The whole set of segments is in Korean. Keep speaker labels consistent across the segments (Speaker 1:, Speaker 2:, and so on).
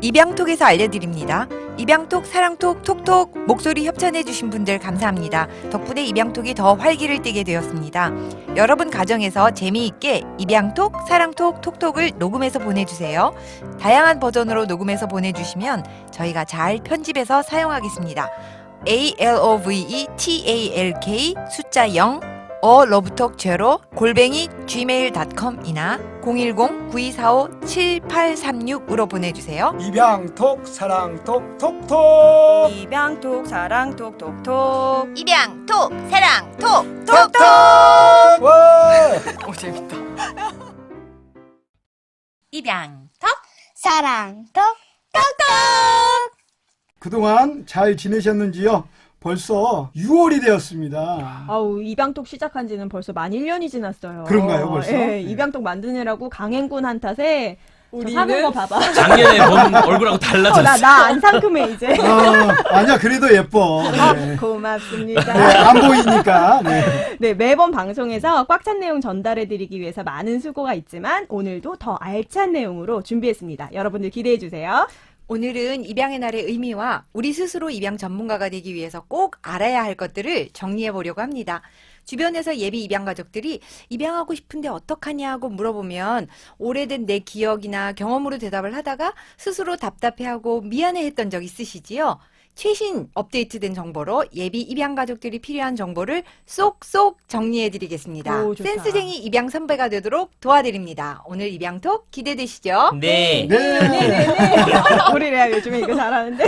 Speaker 1: 입양톡에서 알려드립니다. 입양톡, 사랑톡, 톡톡 목소리 협찬해주신 분들 감사합니다. 덕분에 입양톡이 더 활기를 띠게 되었습니다. 여러분 가정에서 재미있게 입양톡, 사랑톡, 톡톡을 녹음해서 보내주세요. 다양한 버전으로 녹음해서 보내주시면 저희가 잘 편집해서 사용하겠습니다. ALOVETALK 숫자 0 러브톡 제로 @gmail.com이나 010-9245-7836으로 보내주세요.
Speaker 2: 입양톡, 사랑톡, 톡톡.
Speaker 3: 입양톡 사랑톡 톡톡.
Speaker 1: 입양톡, 사랑톡,
Speaker 2: 톡톡. 와!
Speaker 3: 오 재밌다.
Speaker 1: 입양톡,
Speaker 4: 사랑톡 톡톡.
Speaker 2: 그동안 잘 지내셨는지요? 벌써 6월이 되었습니다.
Speaker 3: 아우 입양톡 시작한 지는 벌써 만 1년이 지났어요.
Speaker 2: 그런가요, 벌써?
Speaker 3: 예,
Speaker 2: 네.
Speaker 3: 입양톡 만드느라고 강행군 한 탓에 저 사는 거 봐봐.
Speaker 5: 작년에 본 얼굴하고 달라졌어.
Speaker 3: 나 안 상큼해 이제.
Speaker 2: 아니야, 그래도 예뻐. 네.
Speaker 3: 고맙습니다.
Speaker 2: 네, 안 보이니까. 네.
Speaker 3: 네, 매번 방송에서 꽉 찬 내용 전달해드리기 위해서 많은 수고가 있지만 오늘도 더 알찬 내용으로 준비했습니다. 여러분들 기대해주세요.
Speaker 1: 오늘은 입양의 날의 의미와 우리 스스로 입양 전문가가 되기 위해서 꼭 알아야 할 것들을 정리해 보려고 합니다. 주변에서 예비 입양 가족들이 입양하고 싶은데 어떡하냐고 물어보면 오래된 내 기억이나 경험으로 대답을 하다가 스스로 답답해하고 미안해했던 적 있으시지요? 최신 업데이트된 정보로 예비 입양 가족들이 필요한 정보를 쏙쏙 정리해 드리겠습니다.
Speaker 3: 오, 좋다.
Speaker 1: 센스쟁이 입양 선배가 되도록 도와드립니다. 오늘 입양톡 기대되시죠?
Speaker 5: 네.
Speaker 2: 네.
Speaker 3: 우리 레아 요즘에 이거 잘하는데.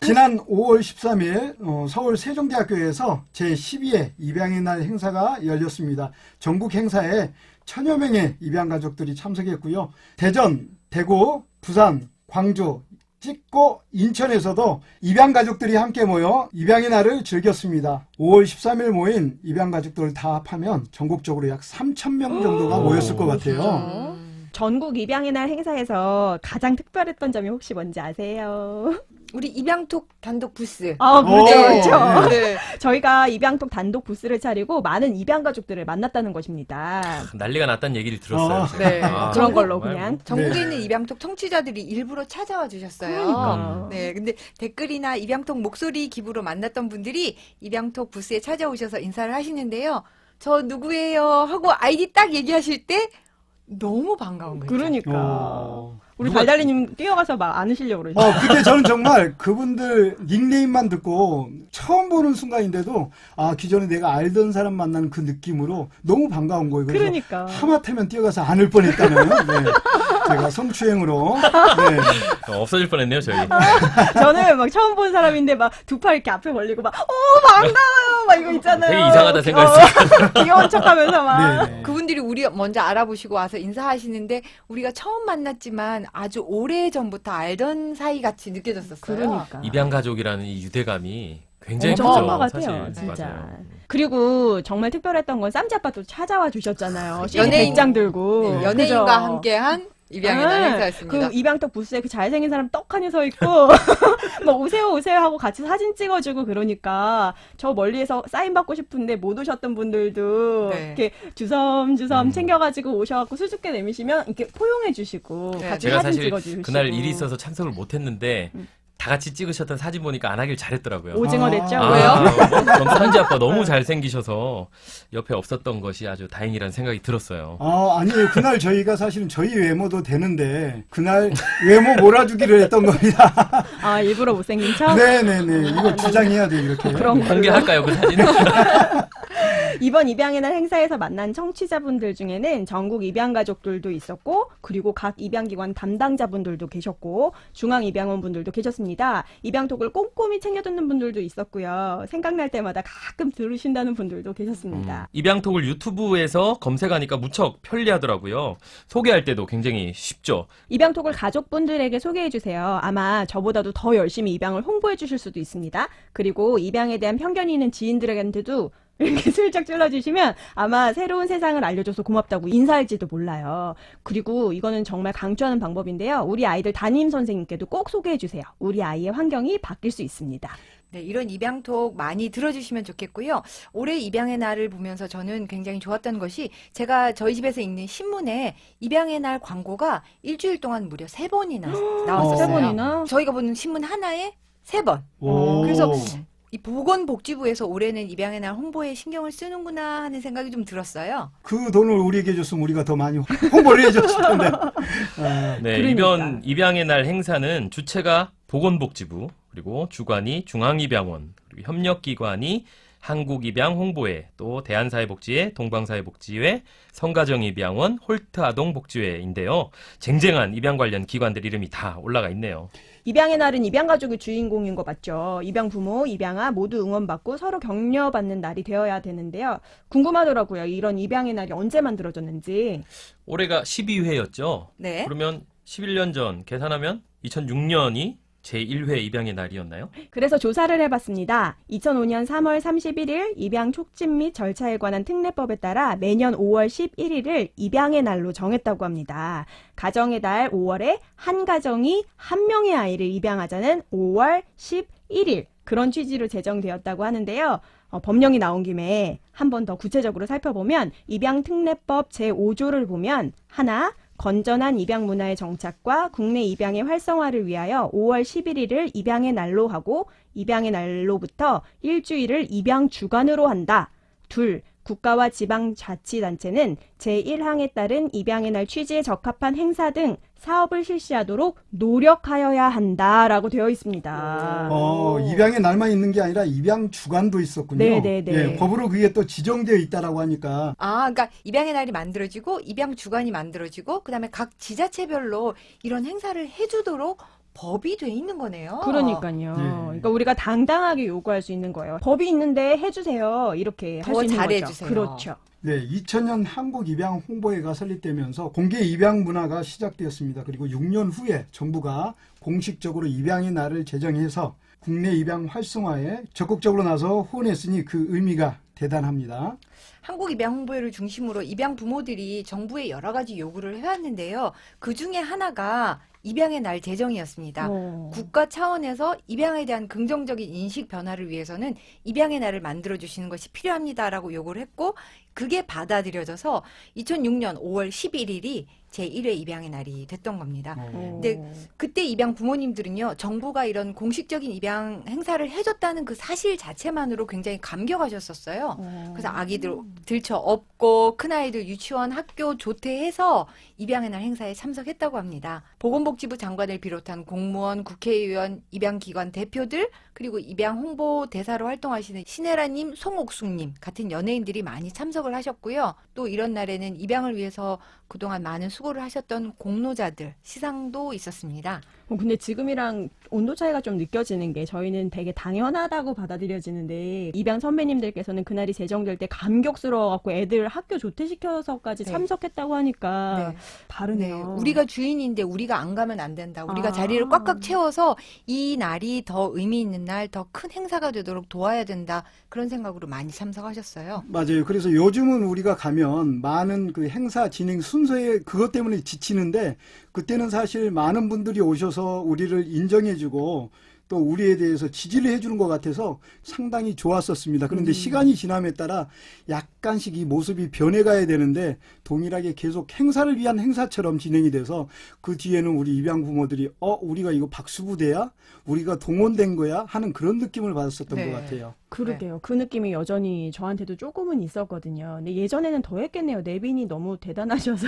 Speaker 2: 지난 5월 13일 서울 세종대학교에서 제12회 입양의 날 행사가 열렸습니다. 전국 행사에 1000여 명의 입양 가족들이 참석했고요. 대전, 대구, 부산, 광주, 찍고 인천에서도 입양 가족들이 함께 모여 입양의 날을 즐겼습니다. 5월 13일 모인 입양 가족들을 다 합하면 전국적으로 약 3,000명 정도가 모였을 것 같아요.
Speaker 3: 전국 입양의 날 행사에서 가장 특별했던 점이 혹시 뭔지 아세요?
Speaker 1: 우리 입양톡 단독 부스.
Speaker 3: 아, 그렇죠, 그렇죠.
Speaker 1: 네.
Speaker 3: 저희가 입양톡 단독 부스를 차리고 많은 입양 가족들을 만났다는 것입니다.
Speaker 5: 난리가 났다는 얘기를 들었어요. 제가.
Speaker 1: 네.
Speaker 3: 그런 걸로
Speaker 5: 정말
Speaker 3: 그냥.
Speaker 1: 전국에
Speaker 2: 네.
Speaker 1: 있는 입양톡 청취자들이 일부러 찾아와 주셨어요.
Speaker 3: 그러니까.
Speaker 1: 네, 근데 댓글이나 입양톡 목소리 기부로 만났던 분들이 입양톡 부스에 찾아오셔서 인사를 하시는데요. 저 누구예요? 하고 아이디 딱 얘기하실 때 너무 반가운 거예요.
Speaker 3: 그러니까. 우리
Speaker 5: 누가-
Speaker 3: 달달이님 뛰어가서 막 안으시려고 그러죠.
Speaker 2: 그때 저는 정말 그분들 닉네임만 듣고 처음 보는 순간인데도 기존에 내가 알던 사람 만나는 그 느낌으로 너무 반가운 거예요. 그래서
Speaker 3: 그러니까.
Speaker 2: 하마터면 뛰어가서 안을 뻔했다는 네. 제가 성추행으로 네.
Speaker 5: 없어질 뻔했네요, 저희.
Speaker 3: 저는 막 처음 본 사람인데 막 두 팔 이렇게 앞에 벌리고 막, 반가워요! 막 이거 있잖아요.
Speaker 5: 되게 이상하다 생각했어요.
Speaker 3: 귀여운 척 하면서 막.
Speaker 2: 네.
Speaker 1: 그분들이 우리 먼저 알아보시고 와서 인사하시는데 우리가 처음 만났지만 아주 오래 전부터 알던 사이 같이 느껴졌었어요.
Speaker 3: 그러니까.
Speaker 5: 입양 가족이라는 이 유대감이 굉장히
Speaker 3: 엄청
Speaker 5: 크죠.
Speaker 3: 큰 것 같아요,
Speaker 5: 사실.
Speaker 3: 진짜.
Speaker 5: 맞아요.
Speaker 3: 그리고 정말 특별했던 건 쌈지 아빠도 찾아와 주셨잖아요. CD
Speaker 1: 연예인-
Speaker 3: 100장 들고.
Speaker 1: 네, 연예인과
Speaker 3: 그죠?
Speaker 1: 함께한 입양의 날
Speaker 3: 네,
Speaker 1: 행사였습니다.
Speaker 3: 그 입양톡 부스에 그 잘생긴 사람 떡하니 서 있고 막 오세요 오세요 하고 같이 사진 찍어주고 그러니까 저 멀리에서 사인 받고 싶은데 못 오셨던 분들도
Speaker 1: 네.
Speaker 3: 이렇게 주섬주섬 챙겨가지고 오셔갖고 수줍게 내미시면 이렇게 포용해주시고
Speaker 1: 네.
Speaker 3: 같이
Speaker 5: 제가
Speaker 3: 사진
Speaker 5: 사실
Speaker 3: 찍어주시고
Speaker 5: 그날 일이 있어서 참석을 못했는데 다 같이 찍으셨던 사진 보니까 안 하길 잘했더라고요.
Speaker 3: 오징어 됐죠?
Speaker 1: 왜요?
Speaker 5: 전산지 아빠 너무 잘생기셔서 옆에 없었던 것이 아주 다행이라는 생각이 들었어요.
Speaker 2: 아니에요. 그날 저희가 사실은 저희 외모도 되는데 그날 외모 몰아주기를 했던 겁니다.
Speaker 3: 아 일부러 못생긴 척?
Speaker 2: 네네네. 이거 주장해야 돼 이렇게.
Speaker 3: 그런 걸로.
Speaker 5: 공개할까요, 그 사진을?
Speaker 3: 이번 입양의 날 행사에서 만난 청취자분들 중에는 전국 입양 가족들도 있었고 그리고 각 입양기관 담당자분들도 계셨고 중앙입양원 분들도 계셨습니다. 입양톡을 꼼꼼히 챙겨 듣는 분들도 있었고요. 생각날 때마다 가끔 들으신다는 분들도 계셨습니다.
Speaker 5: 입양톡을 유튜브에서 검색하니까 무척 편리하더라고요. 소개할 때도 굉장히 쉽죠.
Speaker 3: 입양톡을 가족분들에게 소개해 주세요. 아마 저보다도 더 열심히 입양을 홍보해 주실 수도 있습니다. 그리고 입양에 대한 편견이 있는 지인들에게도 이렇게 슬쩍 찔러주시면 아마 새로운 세상을 알려줘서 고맙다고 인사할지도 몰라요. 그리고 이거는 정말 강조하는 방법인데요. 우리 아이들 담임 선생님께도 꼭 소개해주세요. 우리 아이의 환경이 바뀔 수 있습니다.
Speaker 1: 네, 이런 입양톡 많이 들어주시면 좋겠고요. 올해 입양의 날을 보면서 저는 굉장히 좋았던 것이 제가 저희 집에서 읽는 신문에 입양의 날 광고가 일주일 동안 무려 3번이나 나왔었어요.
Speaker 3: 세 번이나?
Speaker 1: 저희가 보는 신문 하나에 3번.
Speaker 2: 오.
Speaker 1: 그래서 이 보건복지부에서 올해는 입양의 날 홍보에 신경을 쓰는구나 하는 생각이 좀 들었어요.
Speaker 2: 그 돈을 우리에게 줬으면 우리가 더 많이 홍보를 해줬을 텐데. 아,
Speaker 5: 네,
Speaker 3: 그러니까.
Speaker 5: 이번 입양의 날 행사는 주체가 보건복지부, 그리고 주관이 중앙입양원, 그리고 협력기관이 한국입양홍보회, 또 대한사회복지회, 동방사회복지회, 성가정입양원, 홀트아동복지회인데요. 쟁쟁한 입양 관련 기관들 이름이 다 올라가 있네요.
Speaker 3: 입양의 날은 입양 가족이 주인공인 거 맞죠? 입양 부모, 입양아 모두 응원받고 서로 격려받는 날이 되어야 되는데요. 궁금하더라고요. 이런 입양의 날이 언제 만들어졌는지.
Speaker 5: 올해가 12회였죠.
Speaker 1: 네.
Speaker 5: 그러면 11년 전 계산하면 2006년이 제1회 입양의 날이었나요?
Speaker 3: 그래서 조사를 해봤습니다. 2005년 3월 31일 입양 촉진 및 절차에 관한 특례법에 따라 매년 5월 11일을 입양의 날로 정했다고 합니다. 가정의 달 5월에 한 가정이 한 명의 아이를 입양하자는 5월 11일 그런 취지로 제정되었다고 하는데요. 법령이 나온 김에 한 번 더 구체적으로 살펴보면 입양특례법 제5조를 보면 하나, 건전한 입양 문화의 정착과 국내 입양의 활성화를 위하여 5월 11일을 입양의 날로 하고 입양의 날로부터 일주일을 입양 주간으로 한다. 둘, 국가와 지방자치단체는 제1항에 따른 입양의 날 취지에 적합한 행사 등 사업을 실시하도록 노력하여야 한다라고 되어 있습니다.
Speaker 2: 입양의 날만 있는 게 아니라 입양 주간도 있었군요.
Speaker 3: 네네네.
Speaker 2: 예, 법으로 그게 또 지정되어 있다라고 하니까.
Speaker 1: 그러니까 입양의 날이 만들어지고 입양 주간이 만들어지고 그다음에 각 지자체별로 이런 행사를 해주도록 법이 돼 있는 거네요.
Speaker 3: 그러니까요.
Speaker 2: 네.
Speaker 3: 그러니까 우리가 당당하게 요구할 수 있는 거예요. 법이 있는데 해주세요. 이렇게 할
Speaker 1: 더
Speaker 3: 수 있는
Speaker 1: 잘해주세요.
Speaker 3: 거죠. 그렇죠.
Speaker 2: 네, 2000년 한국 입양 홍보회가 설립되면서 공개 입양 문화가 시작되었습니다. 그리고 6년 후에 정부가 공식적으로 입양의 날을 제정해서 국내 입양 활성화에 적극적으로 나서 후원했으니 그 의미가 대단합니다.
Speaker 1: 한국 입양 홍보회를 중심으로 입양 부모들이 정부에 여러 가지 요구를 해왔는데요. 그 중에 하나가 입양의 날 제정이었습니다. 국가 차원에서 입양에 대한 긍정적인 인식 변화를 위해서는 입양의 날을 만들어주시는 것이 필요합니다라고 요구를 했고 그게 받아들여져서 2006년 5월 11일이 제1회 입양의 날이 됐던 겁니다. 근데 그때 입양 부모님들은요, 정부가 이런 공식적인 입양 행사를 해줬다는 그 사실 자체만으로 굉장히 감격하셨었어요. 그래서 아기들 들쳐 업고 큰아이들 유치원, 학교 조퇴해서 입양의 날 행사에 참석했다고 합니다. 보건복지부 장관을 비롯한 공무원, 국회의원, 입양기관 대표들, 그리고 입양 홍보 대사로 활동하시는 신혜라님, 송옥숙님 같은 연예인들이 많이 참석을 하셨고요. 또 이런 날에는 입양을 위해서 그동안 많은 수고를 하셨던 공로자들 시상도 있었습니다.
Speaker 3: 근데 지금이랑 온도 차이가 좀 느껴지는 게 저희는 되게 당연하다고 받아들여지는데 입양 선배님들께서는 그날이 제정될 때 감격스러워갖고 애들 학교 조퇴시켜서까지
Speaker 1: 네.
Speaker 3: 참석했다고 하니까
Speaker 1: 네.
Speaker 3: 다르네요.
Speaker 1: 우리가 주인인데 우리가 안 가면 안 된다. 우리가 자리를 꽉꽉 채워서 이 날이 더 의미 있는 날, 더 큰 행사가 되도록 도와야 된다. 그런 생각으로 많이 참석하셨어요.
Speaker 2: 맞아요. 그래서 요즘은 우리가 가면 많은 그 행사 진행 순서에 그것 때문에 지치는데 그때는 사실 많은 분들이 오셔서 우리를 인정해주고 또 우리에 대해서 지지를 해주는 것 같아서 상당히 좋았었습니다. 그런데 시간이 지남에 따라 약간씩 이 모습이 변해가야 되는데 동일하게 계속 행사를 위한 행사처럼 진행이 돼서 그 뒤에는 우리 입양 부모들이 우리가 이거 박수부대야? 우리가 동원된 거야? 하는 그런 느낌을 받았었던
Speaker 1: 네.
Speaker 2: 것 같아요.
Speaker 3: 그러게요. 그 느낌이 여전히 저한테도 조금은 있었거든요. 근데 예전에는 더 했겠네요. 내빈이 너무 대단하셔서.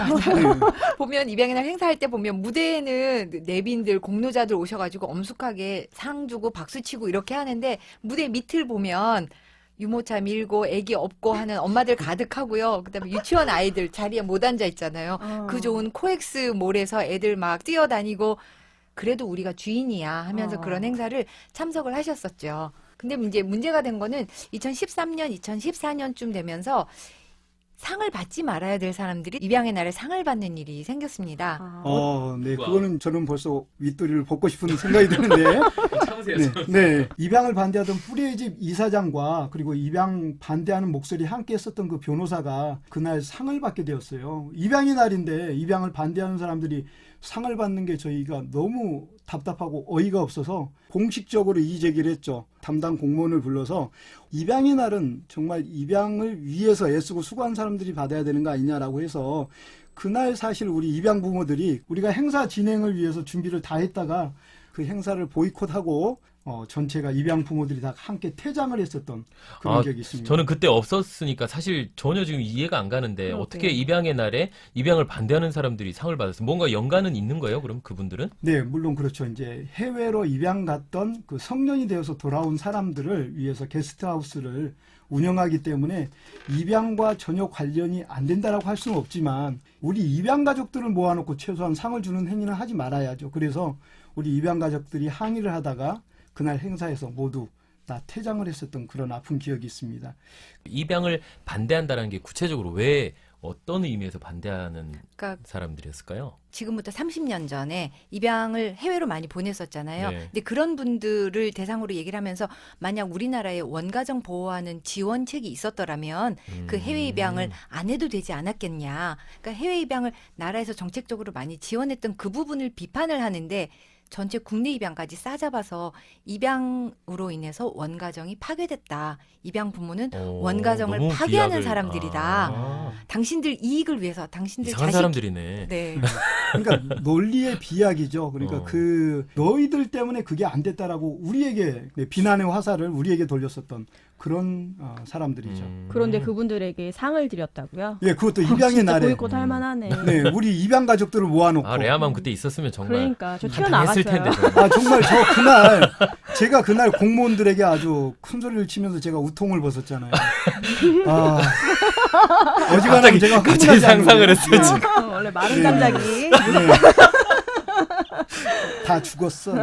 Speaker 1: 보면 입양의 날 행사할 때 보면 무대에는 내빈들, 공로자들 오셔가지고 엄숙하게 상 주고 박수 치고 이렇게 하는데 무대 밑을 보면 유모차 밀고 애기 업고 하는 엄마들 가득하고요. 그다음에 유치원 아이들 자리에 못 앉아 있잖아요. 그 좋은 코엑스 몰에서 애들 막 뛰어다니고 그래도 우리가 주인이야 하면서 그런 행사를 참석을 하셨었죠. 근데 이제 문제가 된 거는 2013년, 2014년쯤 되면서 상을 받지 말아야 될 사람들이 입양의 날에 상을 받는 일이 생겼습니다.
Speaker 2: 네, 그거는 저는 벌써 윗도리를 벗고 싶은 생각이 드는데.
Speaker 5: 참으세요.
Speaker 2: 네. 입양을 반대하던 뿌리의 집 이사장과 그리고 입양 반대하는 목소리 함께 했었던 그 변호사가 그날 상을 받게 되었어요. 입양의 날인데 입양을 반대하는 사람들이 상을 받는 게 저희가 너무 답답하고 어이가 없어서 공식적으로 이의 제기를 했죠. 담당 공무원을 불러서 입양의 날은 정말 입양을 위해서 애쓰고 수고한 사람들이 받아야 되는 거 아니냐라고 해서 그날 사실 우리 입양 부모들이 우리가 행사 진행을 위해서 준비를 다 했다가 그 행사를 보이콧하고 전체가 입양 부모들이 다 함께 퇴장을 했었던 그런 기억이 있습니다.
Speaker 5: 저는 그때 없었으니까 사실 전혀 지금 이해가 안 가는데
Speaker 3: 그러게요.
Speaker 5: 어떻게 입양의 날에 입양을 반대하는 사람들이 상을 받았어요? 뭔가 연관은 있는 거예요? 그럼 그분들은?
Speaker 2: 네, 물론 그렇죠. 이제 해외로 입양 갔던 그 성년이 되어서 돌아온 사람들을 위해서 게스트하우스를 운영하기 때문에 입양과 전혀 관련이 안 된다라고 할 수는 없지만 우리 입양 가족들을 모아놓고 최소한 상을 주는 행위는 하지 말아야죠. 그래서 우리 입양 가족들이 항의를 하다가 그날 행사에서 모두 다 퇴장을 했었던 그런 아픈 기억이 있습니다.
Speaker 5: 입양을 반대한다는 게 구체적으로 왜 어떤 의미에서 반대하는
Speaker 1: 그러니까
Speaker 5: 사람들이었을까요?
Speaker 1: 지금부터 30년 전에 입양을 해외로 많이 보냈었잖아요.
Speaker 5: 네.
Speaker 1: 근데 그런 분들을 대상으로 얘기를 하면서 만약 우리나라에 원가정 보호하는 지원책이 있었더라면 그 해외 입양을 안 해도 되지 않았겠냐. 그러니까 해외 입양을 나라에서 정책적으로 많이 지원했던 그 부분을 비판을 하는데 전체 국내 입양까지 싸잡아서 입양으로 인해서 원가정이 파괴됐다. 입양 부모는 원가정을
Speaker 5: 너무
Speaker 1: 파괴하는
Speaker 5: 비약을-
Speaker 1: 사람들이다. 당신들 이익을 위해서 당신들
Speaker 5: 이상한
Speaker 1: 자식
Speaker 5: 사람들이네.
Speaker 1: 네.
Speaker 2: 그러니까 논리의 비약이죠. 그러니까 그 너희들 때문에 그게 안 됐다라고 우리에게 비난의 화살을 우리에게 돌렸었던 그런 사람들이죠.
Speaker 3: 그런데 그분들에게 상을 드렸다고요?
Speaker 2: 예, 그것도 입양의
Speaker 3: 진짜
Speaker 2: 날에.
Speaker 3: 보이콧 할 만하네.
Speaker 2: 네, 우리 입양 가족들을 모아놓고.
Speaker 5: 아, 레아맘 그때 있었으면 정말
Speaker 3: 그러니까 저
Speaker 5: 한탕했을
Speaker 3: 튀어나갔어요.
Speaker 5: 텐데. 정말.
Speaker 2: 아, 정말 저 그날 제가 그날 공무원들에게 아주 큰 소리를 치면서 제가 우통을 벗었잖아요. 아, 어지간하면 제가
Speaker 5: 갑자기
Speaker 2: 흥분하지
Speaker 5: 상상을
Speaker 2: 않는데.
Speaker 5: 했어요, 지금.
Speaker 3: 원래 마른 깜짝이.
Speaker 2: 다 죽었어.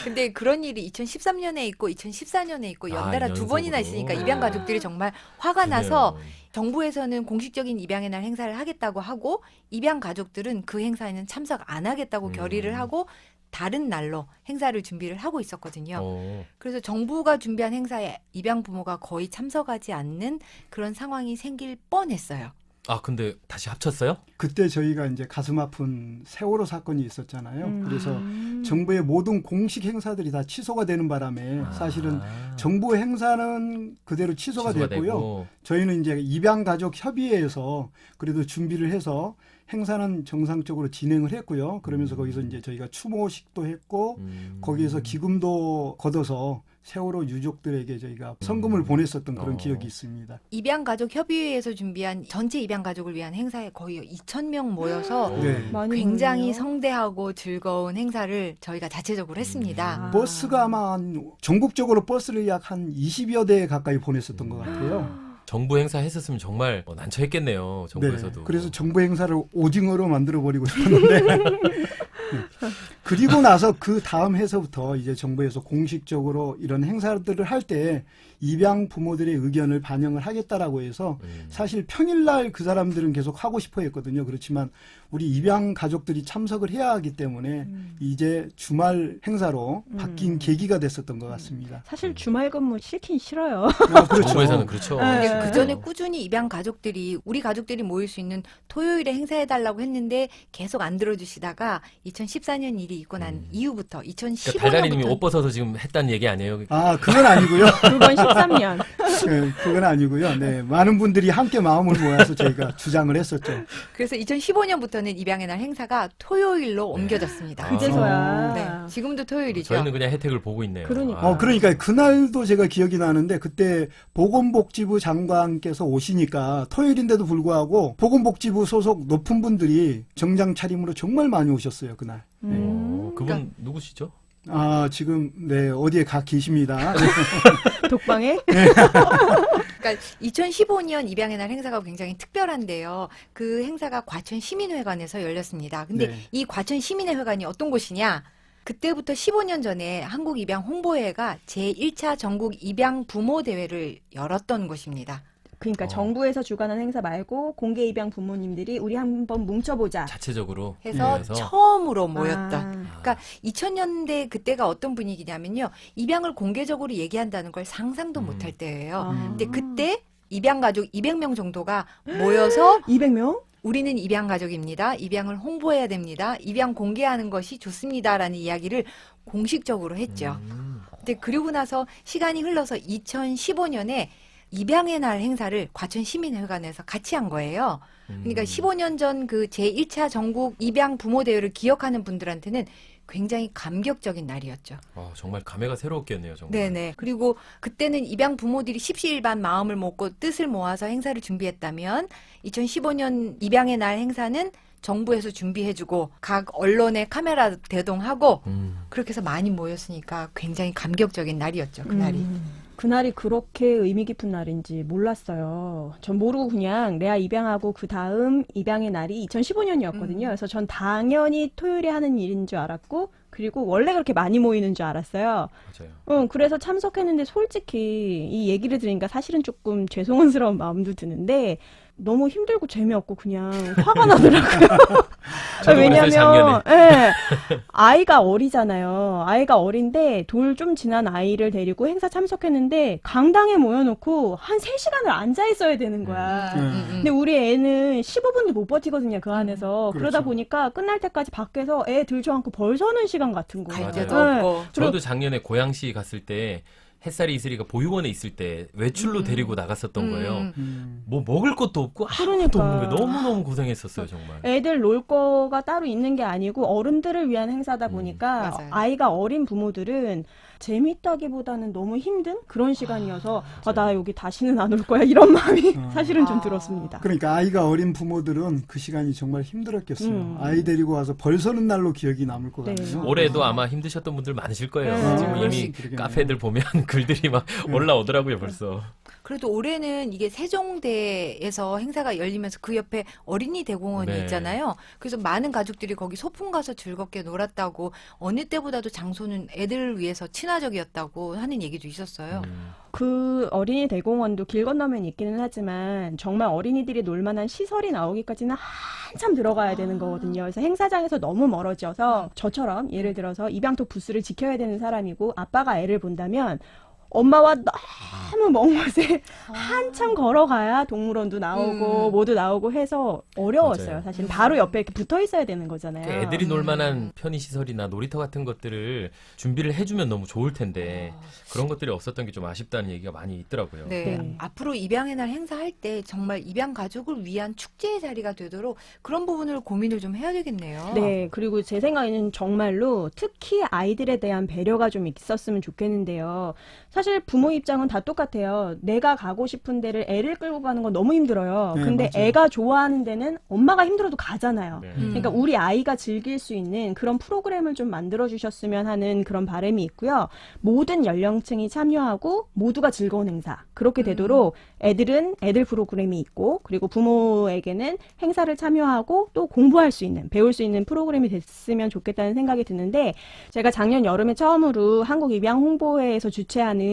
Speaker 1: 근데 그런 일이 2013년에 있고 2014년에 있고 연달아 두 번이나
Speaker 5: 연속으로.
Speaker 1: 있으니까 입양 가족들이 정말 화가 나서 정부에서는 공식적인 입양의 날 행사를 하겠다고 하고 입양 가족들은 그 행사에는 참석 안 하겠다고 결의를 하고 다른 날로 행사를 준비를 하고 있었거든요. 그래서 정부가 준비한 행사에 입양 부모가 거의 참석하지 않는 그런 상황이 생길 뻔했어요.
Speaker 5: 아, 근데 다시 합쳤어요?
Speaker 2: 그때 저희가 이제 가슴 아픈 세월호 사건이 있었잖아요. 그래서
Speaker 3: 음.
Speaker 2: 정부의 모든 공식 행사들이 다 취소가 되는 바람에 사실은 정부 행사는 그대로 취소가 됐고요.
Speaker 5: 되고.
Speaker 2: 저희는 이제 입양 가족 협의회에서 그래도 준비를 해서 행사는 정상적으로 진행을 했고요. 그러면서 거기서 이제 저희가 추모식도 했고 거기에서 기금도 걷어서 세월호 유족들에게 저희가 성금을 보냈었던 그런 기억이 있습니다.
Speaker 1: 입양 가족 협의회에서 준비한 전체 입양 가족을 위한 행사에 거의 2,000명 모여서
Speaker 2: 네.
Speaker 3: 많이
Speaker 1: 굉장히
Speaker 3: 모이네요.
Speaker 1: 성대하고 즐거운 행사를 저희가 자체적으로 했습니다.
Speaker 3: 아.
Speaker 2: 버스가 아마 전국적으로 버스를 약 한 20여 대 가까이 보냈었던 것 같아요.
Speaker 5: 정부 행사 했었으면 정말 난처했겠네요. 정부에서도.
Speaker 2: 네, 그래서 정부 행사를 오징어로 만들어버리고 싶었는데 그리고 나서 그 다음 해서부터 이제 정부에서 공식적으로 이런 행사들을 할 때 입양 부모들의 의견을 반영을 하겠다라고 해서 사실 평일날 그 사람들은 계속 하고 싶어 했거든요. 그렇지만 우리 입양 가족들이 참석을 해야 하기 때문에 이제 주말 행사로 바뀐 계기가 됐었던 것 같습니다.
Speaker 3: 사실 주말 근무 싫긴 싫어요.
Speaker 2: 아, 그렇죠.
Speaker 5: 정부에서는 그렇죠.
Speaker 3: 네.
Speaker 1: 근데 그 전에 꾸준히 입양 가족들이 우리 가족들이 모일 수 있는 토요일에 행사해달라고 했는데 계속 안 들어주시다가 2014년 일이 있고 난 이후부터
Speaker 5: 그러니까
Speaker 1: 2015년부터
Speaker 5: 달달이님이 옷 벗어서 지금 했다는 얘기 아니에요?
Speaker 2: 아, 그건 아니고요.
Speaker 3: 그건 13년.
Speaker 2: 네, 그건 아니고요. 네, 많은 분들이 함께 마음을 모아서 저희가 주장을 했었죠.
Speaker 1: 그래서 2015년부터는 입양의 날 행사가 토요일로 옮겨졌습니다.
Speaker 3: 그제서야.
Speaker 1: 네, 지금도 토요일이죠.
Speaker 5: 저희는 그냥 혜택을 보고 있네요.
Speaker 3: 그러니까.
Speaker 2: 그러니까 그날도 제가 기억이 나는데 그때 보건복지부 장관께서 오시니까 토요일인데도 불구하고 보건복지부 소속 높은 분들이 정장 차림으로 정말 많이 오셨어요, 그날. 네.
Speaker 5: 그분
Speaker 1: 그러니까-
Speaker 5: 누구시죠?
Speaker 2: 아, 지금 네, 어디에 가 계십니다.
Speaker 3: 독방에?
Speaker 1: 그러니까 2015년 입양의 날 행사가 굉장히 특별한데요. 그 행사가 과천 시민회관에서 열렸습니다. 근데
Speaker 2: 네.
Speaker 1: 이 과천 시민회관이 어떤 곳이냐? 그때부터 15년 전에 한국 입양 홍보회가 제1차 전국 입양 부모 대회를 열었던 곳입니다.
Speaker 3: 그러니까 정부에서 주관한 행사 말고 공개 입양 부모님들이 우리 한번 뭉쳐보자.
Speaker 5: 자체적으로
Speaker 1: 해서
Speaker 5: 해서.
Speaker 1: 처음으로 모였던.
Speaker 3: 아.
Speaker 1: 그러니까 2000년대 그때가 어떤 분위기냐면요. 입양을 공개적으로 얘기한다는 걸 상상도 못할 때예요.
Speaker 3: 아.
Speaker 1: 근데 그때 입양 가족 200명 정도가 모여서
Speaker 3: 200명?
Speaker 1: 우리는 입양 가족입니다. 입양을 홍보해야 됩니다. 입양 공개하는 것이 좋습니다라는 이야기를 공식적으로 했죠. 근데 그리고 나서 시간이 흘러서 2015년에 입양의 날 행사를 과천 시민회관에서 같이 한 거예요. 그러니까 15년 전 그 제1차 전국 입양 부모 대회를 기억하는 분들한테는 굉장히 감격적인 날이었죠.
Speaker 5: 정말 감회가 새로웠겠네요, 정말.
Speaker 1: 네네. 그리고 그때는 입양 부모들이 십시일반 마음을 먹고 뜻을 모아서 행사를 준비했다면 2015년 입양의 날 행사는 정부에서 준비해주고 각 언론에 카메라 대동하고 그렇게 해서 많이 모였으니까 굉장히 감격적인 날이었죠. 그날이.
Speaker 3: 그날이 그렇게 의미 깊은 날인지 몰랐어요. 전 모르고 그냥 레아 입양하고 그 다음 입양의 날이 2015년이었거든요. 그래서 전 당연히 토요일에 하는 일인 줄 알았고, 그리고 원래 그렇게 많이 모이는 줄 알았어요.
Speaker 5: 맞아요.
Speaker 3: 그래서 참석했는데 솔직히 이 얘기를 들으니까 사실은 조금 죄송스러운 마음도 드는데 너무 힘들고 재미없고 그냥 화가 나더라고요.
Speaker 5: 저도 그랬어요, 작년에.
Speaker 3: 예, 아이가 어리잖아요. 아이가 어린데 돌 좀 지난 아이를 데리고 행사 참석했는데 강당에 모여놓고 한 3시간을 앉아 있어야 되는 거야. 근데 우리 애는 15분도 못 버티거든요, 그 안에서. 그러다
Speaker 2: 그렇죠.
Speaker 3: 보니까 끝날 때까지 밖에서 애 들쳐안고 벌 서는 시간 같은 거예요.
Speaker 1: 갈 데도
Speaker 5: 맞아요.
Speaker 1: 없고.
Speaker 5: 저도 작년에 고양시 갔을 때 햇살이 이슬이가 보육원에 있을 때 외출로 데리고 나갔었던 거예요. 뭐 먹을 것도 없고 아무것도
Speaker 3: 그러니까.
Speaker 5: 없는 게 너무너무 고생했었어요, 정말.
Speaker 3: 애들 놀 거가 따로 있는 게 아니고 어른들을 위한 행사다 보니까
Speaker 1: 맞아요.
Speaker 3: 아이가 어린 부모들은 재밌다기보다는 너무 힘든 그런 시간이어서 나 여기 다시는 안 올 거야 이런 마음이 사실은 좀 들었습니다.
Speaker 2: 그러니까 아이가 어린 부모들은 그 시간이 정말 힘들었겠어요. 아이 데리고 와서 벌 서는 날로 기억이 남을 것
Speaker 3: 네.
Speaker 2: 같네요.
Speaker 5: 올해도 아마 힘드셨던 분들 많으실 거예요.
Speaker 3: 네.
Speaker 5: 지금 이미
Speaker 2: 그러겠네요.
Speaker 5: 카페들 보면 글들이 막 올라오더라고요, 벌써.
Speaker 1: 그래도 올해는 이게 세종대에서 행사가 열리면서 그 옆에 어린이 대공원이
Speaker 5: 네.
Speaker 1: 있잖아요. 그래서 많은 가족들이 거기 소풍 가서 즐겁게 놀았다고, 어느 때보다도 장소는 애들을 위해서 친화적이었다고 하는 얘기도 있었어요.
Speaker 3: 그 어린이 대공원도 길 건너면 있기는 하지만 정말 어린이들이 놀 만한 시설이 나오기까지는 한참 들어가야 되는 거거든요. 그래서 행사장에서 너무 멀어져서 저처럼 예를 들어서 입양토 부스를 지켜야 되는 사람이고 아빠가 애를 본다면 엄마와 너무 먼 곳에 한참 걸어가야 동물원도 나오고 모두 나오고 해서 어려웠어요.
Speaker 5: 맞아요.
Speaker 3: 사실 바로 옆에 이렇게 붙어 있어야 되는 거잖아요.
Speaker 5: 그 애들이 놀 만한 편의시설이나 놀이터 같은 것들을 준비를 해주면 너무 좋을 텐데 그런 것들이 없었던 게 좀 아쉽다는 얘기가 많이 있더라고요.
Speaker 1: 네.
Speaker 3: 네.
Speaker 1: 앞으로 입양의 날 행사할 때 정말 입양 가족을 위한 축제의 자리가 되도록 그런 부분을 고민을 좀 해야 되겠네요.
Speaker 3: 네, 그리고 제 생각에는 정말로 특히 아이들에 대한 배려가 좀 있었으면 좋겠는데요. 사실 부모 입장은 다 똑같아요. 내가 가고 싶은 데를 애를 끌고 가는 건 너무 힘들어요.
Speaker 2: 네,
Speaker 3: 근데
Speaker 2: 맞아요.
Speaker 3: 애가 좋아하는 데는 엄마가 힘들어도 가잖아요.
Speaker 5: 네.
Speaker 3: 그러니까 우리 아이가 즐길 수 있는 그런 프로그램을 좀 만들어 주셨으면 하는 그런 바람이 있고요. 모든 연령층이 참여하고 모두가 즐거운 행사. 그렇게 되도록 애들은 애들 프로그램이 있고 그리고 부모에게는 행사를 참여하고 또 공부할 수 있는, 배울 수 있는 프로그램이 됐으면 좋겠다는 생각이 드는데 제가 작년 여름에 처음으로 한국입양홍보회에서 주최하는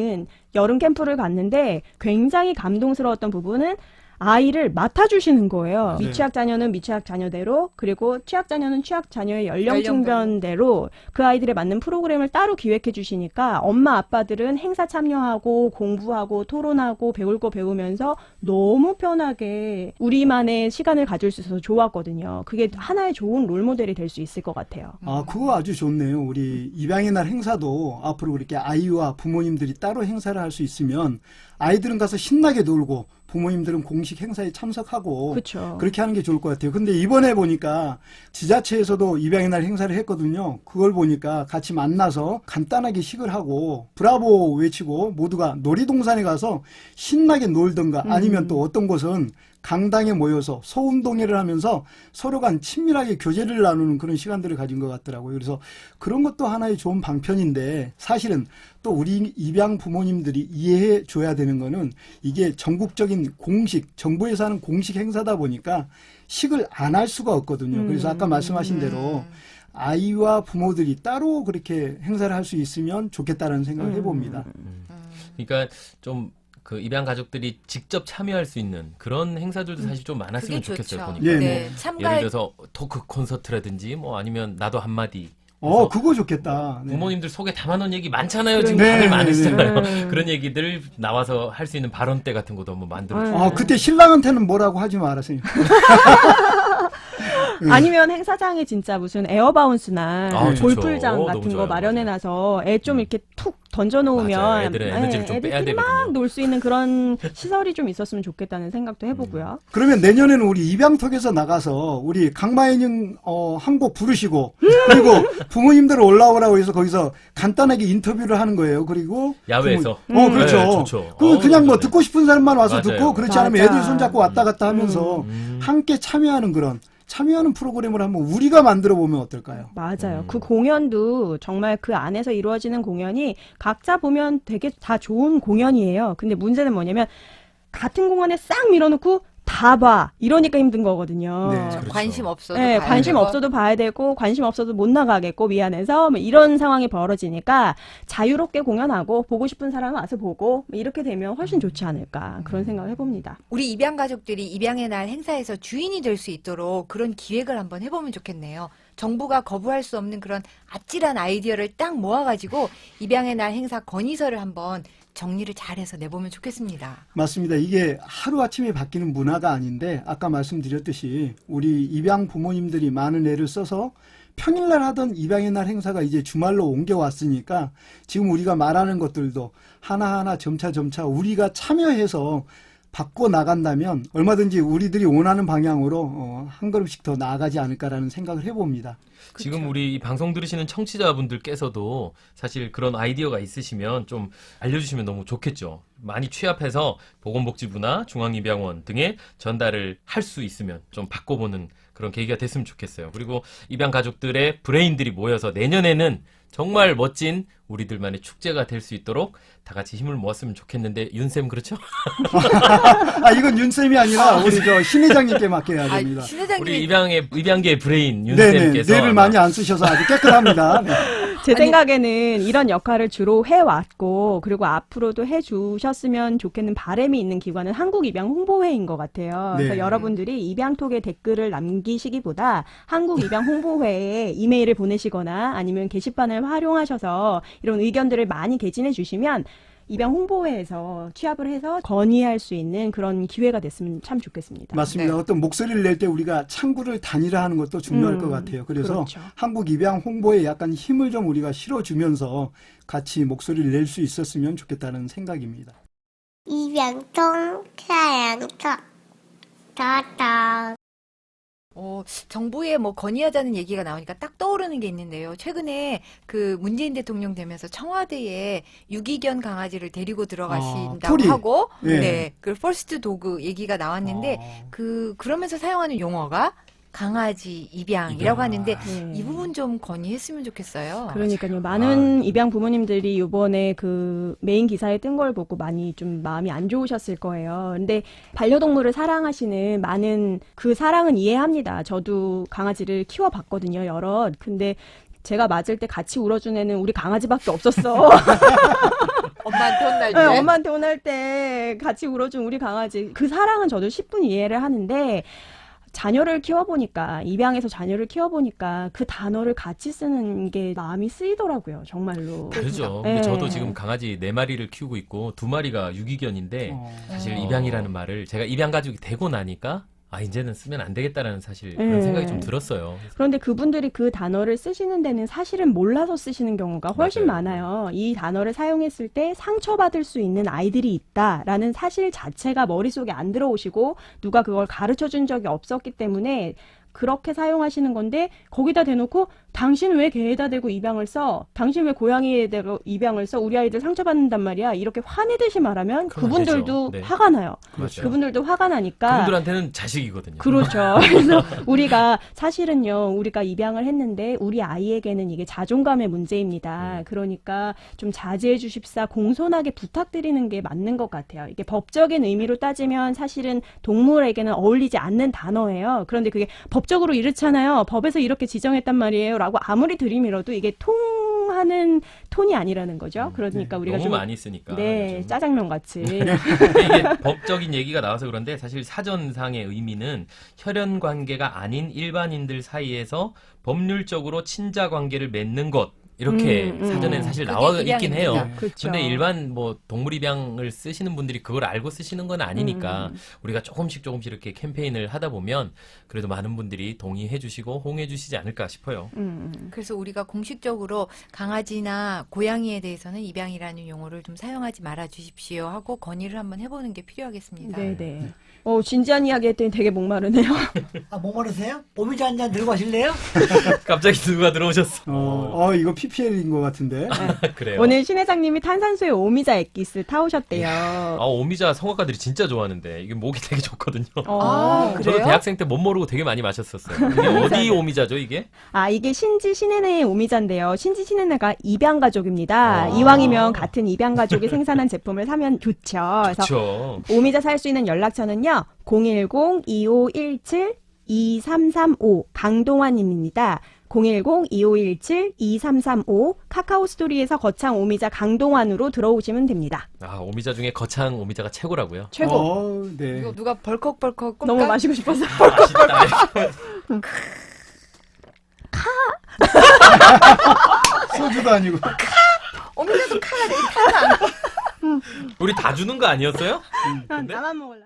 Speaker 3: 여름 캠프를 갔는데 굉장히 감동스러웠던 부분은 아이를 맡아주시는 거예요.
Speaker 2: 네.
Speaker 3: 미취학 자녀는 미취학 자녀대로 그리고 취학 자녀는 취학 자녀의 연령층별대로 그 아이들에 맞는 프로그램을 따로 기획해 주시니까 엄마 아빠들은 행사 참여하고 공부하고 토론하고 배울 거 배우면서 너무 편하게 우리만의 시간을 가질 수 있어서 좋았거든요. 그게 하나의 좋은 롤모델이 될 수 있을 것 같아요.
Speaker 2: 그거 아주 좋네요. 우리 입양의 날 행사도 앞으로 그렇게 아이와 부모님들이 따로 행사를 할 수 있으면 아이들은 가서 신나게 놀고 부모님들은 공식 행사에 참석하고
Speaker 3: 그렇죠.
Speaker 2: 그렇게 하는 게 좋을 것 같아요. 근데 이번에 보니까 지자체에서도 입양의 날 행사를 했거든요. 그걸 보니까 같이 만나서 간단하게 식을 하고 브라보 외치고 모두가 놀이동산에 가서 신나게 놀던가 아니면 또 어떤 곳은 강당에 모여서 소운동회를 하면서 서로 간 친밀하게 교제를 나누는 그런 시간들을 가진 것 같더라고요. 그래서 그런 것도 하나의 좋은 방편인데 사실은 또 우리 입양 부모님들이 이해해 줘야 되는 거는 이게 전국적인 공식, 정부에서 하는 공식 행사다 보니까 식을 안 할 수가 없거든요. 그래서 아까 말씀하신 대로 아이와 부모들이 따로 그렇게 행사를 할 수 있으면 좋겠다는 생각을 해봅니다.
Speaker 5: 그러니까 좀 그 입양 가족들이 직접 참여할 수 있는 그런 행사들도 사실 좀 많았으면
Speaker 1: 그게
Speaker 5: 좋겠어요.
Speaker 1: 좋죠.
Speaker 5: 보니까.
Speaker 2: 예,
Speaker 1: 네.
Speaker 2: 네.
Speaker 5: 예를
Speaker 1: 참가할
Speaker 5: 들어서 토크 콘서트라든지 뭐 아니면 나도 한마디
Speaker 2: 그거 좋겠다. 네.
Speaker 5: 부모님들 속에 담아놓은 얘기 많잖아요. 지금
Speaker 2: 네,
Speaker 5: 다들
Speaker 2: 네,
Speaker 5: 많으시잖아요.
Speaker 3: 네.
Speaker 5: 그런 얘기들 나와서 할 수 있는 발언대 같은 것도 한번 만들어주고.
Speaker 2: 그때 신랑한테는 뭐라고 하지 말았어요.
Speaker 3: 아니면 행사장에 진짜 무슨 에어바운스나
Speaker 5: 좋죠.
Speaker 3: 골풀장
Speaker 5: 너무
Speaker 3: 같은 거
Speaker 5: 좋아요.
Speaker 3: 마련해놔서 애 좀 이렇게 툭 던져놓으면
Speaker 5: 맞아요. 애들의 에너지를 좀 빼야
Speaker 3: 애들끼리 막
Speaker 5: 되거든요.
Speaker 3: 놀 수 있는 그런 시설이 좀 있었으면 좋겠다는 생각도 해보고요.
Speaker 2: 그러면 내년에는 우리 입양톡에서 나가서 우리 강마인님 한 곡 부르시고 그리고 부모님들 올라오라고 해서 거기서 간단하게 인터뷰를 하는 거예요. 그리고
Speaker 5: 야외에서.
Speaker 2: 그렇죠.
Speaker 5: 네, 좋죠.
Speaker 2: 그냥 뭐
Speaker 5: 좋네.
Speaker 2: 듣고 싶은 사람만 와서
Speaker 5: 맞아요.
Speaker 2: 듣고 그렇지 않으면
Speaker 3: 맞아.
Speaker 2: 애들 손잡고 왔다 갔다 하면서 함께 참여하는 프로그램을 한번 우리가 만들어 보면 어떨까요?
Speaker 3: 맞아요. 그 공연도 정말 그 안에서 이루어지는 공연이 각자 보면 되게 다 좋은 공연이에요. 근데 문제는 뭐냐면 같은 공간에 싹 밀어놓고 다 봐. 이러니까 힘든 거거든요.
Speaker 2: 네,
Speaker 5: 그렇죠.
Speaker 1: 관심 없어도
Speaker 3: 네,
Speaker 1: 봐야
Speaker 3: 관심
Speaker 1: 되고.
Speaker 3: 없어도 봐야 되고 관심 없어도 못 나가겠고 미안해서 뭐 이런 상황이 벌어지니까 자유롭게 공연하고 보고 싶은 사람은 와서 보고 뭐 이렇게 되면 훨씬 좋지 않을까 그런 생각을 해봅니다.
Speaker 1: 우리 입양 가족들이 입양의 날 행사에서 주인이 될 수 있도록 그런 기획을 한번 해보면 좋겠네요. 정부가 거부할 수 없는 그런 아찔한 아이디어를 딱 모아가지고 입양의 날 행사 건의서를 한번 정리를 잘해서 내보면 좋겠습니다.
Speaker 2: 맞습니다. 이게 하루아침에 바뀌는 문화가 아닌데 아까 말씀드렸듯이 우리 입양 부모님들이 많은 애를 써서 평일날 하던 입양의 날 행사가 이제 주말로 옮겨왔으니까 지금 우리가 말하는 것들도 하나하나 점차 우리가 참여해서 바꿔 나간다면 얼마든지 우리들이 원하는 방향으로 한 걸음씩 더 나아가지 않을까라는 생각을 해봅니다.
Speaker 5: 지금 우리 이 방송 들으시는 청취자분들께서도 사실 그런 아이디어가 있으시면 좀 알려주시면 너무 좋겠죠. 많이 취합해서 보건복지부나 중앙입양원 등에 전달을 할 수 있으면 좀 바꿔보는 그런 계기가 됐으면 좋겠어요. 그리고 입양 가족들의 브레인들이 모여서 내년에는 정말 멋진 우리들만의 축제가 될 수 있도록 다 같이 힘을 모았으면 좋겠는데 윤쌤 그렇죠?
Speaker 2: 이건 윤쌤이 아니라 우리 신 회장님께 맡겨야 됩니다.
Speaker 1: 신 회장님이
Speaker 5: 우리 입양계의 브레인
Speaker 2: 네네,
Speaker 5: 윤쌤께서
Speaker 2: 뇌를 많이 안 쓰셔서 아주 깨끗합니다. 네.
Speaker 3: 제 생각에는 이런 역할을 주로 해왔고 그리고 앞으로도 해주셨으면 좋겠는 바람이 있는 기관은 한국입양홍보회인 것 같아요.
Speaker 2: 네.
Speaker 3: 그래서 여러분들이 입양톡에 댓글을 남기시기보다 한국입양홍보회에 이메일을 보내시거나 아니면 게시판을 활용하셔서 이런 의견들을 많이 개진해 주시면 입양홍보회에서 취합을 해서 건의할 수 있는 그런 기회가 됐으면 참 좋겠습니다.
Speaker 2: 맞습니다.
Speaker 1: 네.
Speaker 2: 어떤 목소리를 낼 때 우리가 창구를 단일화하는 것도 중요할 것 같아요. 그래서
Speaker 3: 그렇죠.
Speaker 2: 한국 입양 홍보에 약간 힘을 좀 우리가 실어주면서 같이 목소리를 낼 수 있었으면 좋겠다는 생각입니다.
Speaker 4: 입양통 사양통 더더
Speaker 1: 정부에 뭐 건의하자는 얘기가 나오니까 딱 떠오르는 게 있는데요. 최근에 그 문재인 대통령 되면서 청와대에 유기견 강아지를 데리고 들어가신다고
Speaker 2: 토리.
Speaker 1: 하고,
Speaker 2: 예.
Speaker 1: 네, 그 퍼스트 도그 얘기가 나왔는데, 그러면서 사용하는 용어가 강아지 입양이라고
Speaker 5: 입양.
Speaker 1: 하는데,
Speaker 3: 네.
Speaker 1: 이 부분 좀 건의했으면 좋겠어요.
Speaker 3: 그러니까요. 많은 입양 부모님들이 이번에 그 메인 기사에 뜬 걸 보고 많이 좀 마음이 안 좋으셨을 거예요. 근데 반려동물을 사랑하시는 많은 그 사랑은 이해합니다. 저도 강아지를 키워봤거든요, 여럿. 근데 제가 맞을 때 같이 울어준 애는 우리 강아지밖에 없었어.
Speaker 1: 엄마한테 혼날 때.
Speaker 3: 네, 엄마한테 혼날 때 같이 울어준 우리 강아지. 그 사랑은 저도 10분 이해를 하는데 자녀를 키워보니까 입양해서 자녀를 키워보니까 그 단어를 같이 쓰는 게 마음이 쓰이더라고요. 정말로.
Speaker 5: 다르죠.
Speaker 3: 네.
Speaker 5: 저도 지금 강아지 4마리를 키우고 있고 2마리가 유기견인데 사실 입양이라는 말을 제가 입양 가족이 되고 나니까 이제는 쓰면 안 되겠다라는 사실 그런
Speaker 3: 네.
Speaker 5: 생각이 좀 들었어요.
Speaker 3: 그런데 그분들이 그 단어를 쓰시는 데는 사실은 몰라서 쓰시는 경우가 훨씬
Speaker 5: 맞아요.
Speaker 3: 많아요. 이 단어를 사용했을 때 상처받을 수 있는 아이들이 있다라는 사실 자체가 머릿속에 안 들어오시고 누가 그걸 가르쳐 준 적이 없었기 때문에 그렇게 사용하시는 건데 거기다 대놓고 당신 왜 개에다 대고 입양을 써? 당신 왜 고양이에 대고 입양을 써? 우리 아이들 상처받는단 말이야. 이렇게 화내듯이 말하면
Speaker 5: 그건
Speaker 3: 그분들도
Speaker 5: 안 되죠. 네.
Speaker 3: 화가 나요.
Speaker 5: 그렇죠.
Speaker 3: 그분들도 화가 나니까
Speaker 5: 그분들한테는 자식이거든요.
Speaker 3: 그렇죠. 그래서 우리가 사실은요, 우리가 입양을 했는데 우리 아이에게는 이게 자존감의 문제입니다. 그러니까 좀 자제해 주십사 공손하게 부탁드리는 게 맞는 것 같아요. 이게 법적인 의미로 따지면 사실은 동물에게는 어울리지 않는 단어예요. 그런데 그게 법적으로 이렇잖아요. 법에서 이렇게 지정했단 말이에요. 라고 아무리 들이밀어도 이게 사용하는 톤이 아니라는 거죠. 그러니까 우리가
Speaker 5: 너무
Speaker 3: 좀
Speaker 5: 많이 쓰니까.
Speaker 3: 네,
Speaker 5: 요즘.
Speaker 3: 짜장면 같이.
Speaker 5: 근데 이게 법적인 얘기가 나와서 그런데 사실 사전상의 의미는 혈연 관계가 아닌 일반인들 사이에서 법률적으로 친자 관계를 맺는 것 이렇게 사전엔 사실
Speaker 1: 그게
Speaker 5: 나와 있긴 해요.
Speaker 1: 입양입니다.
Speaker 3: 그렇죠.
Speaker 5: 근데 일반 뭐 동물 입양을 쓰시는 분들이 그걸 알고 쓰시는 건 아니니까 우리가 조금씩 이렇게 캠페인을 하다 보면 그래도 많은 분들이 동의해 주시고 호응해 주시지 않을까 싶어요.
Speaker 1: 그래서 우리가 공식적으로 강아지나 고양이에 대해서는 입양이라는 용어를 좀 사용하지 말아 주십시오 하고 건의를 한번 해보는 게 필요하겠습니다.
Speaker 3: 네네. 진지한 이야기 했더니 되게 목마르네요.
Speaker 6: 아, 뭐 말하세요? 오미자 한 잔 들고 가실래요?
Speaker 5: 갑자기 누가 들어오셨어.
Speaker 2: 이거 PPL인 것 같은데.
Speaker 5: 그래요.
Speaker 3: 오늘 신 회장님이 탄산수에 오미자 액기스 타오셨대요.
Speaker 5: 아, 오미자 성악가들이 진짜 좋아하는데 이게 목이 되게 좋거든요.
Speaker 1: 아,
Speaker 5: 저도
Speaker 1: 그래요?
Speaker 5: 대학생 때 못 모르고 되게 많이 마셨었어요. 이게 어디 오미자죠, 이게?
Speaker 3: 이게 신지 신해네의 오미자인데요. 신지 신해네가 입양 가족입니다. 이왕이면 같은 입양 가족이 생산한 제품을 사면 좋죠. 그래서
Speaker 5: 그렇죠.
Speaker 3: 오미자 살 수 있는 연락처는요. 010-2517-2335 강동환님입니다. 010-2517-2335 카카오 스토리에서 거창 오미자 강동환으로 들어오시면 됩니다.
Speaker 5: 아, 오미자 중에 거창 오미자가 최고라고요.
Speaker 3: 최고.
Speaker 2: 네.
Speaker 1: 이거 누가 벌컥벌컥 꼽까?
Speaker 3: 너무 마시고 싶어서.
Speaker 5: 맛있다.
Speaker 2: 소주도 아니고.
Speaker 1: 오미자도 카가 내 타가 안
Speaker 5: 우리 다 주는 거 아니었어요? 근데?
Speaker 3: 나만 먹을래.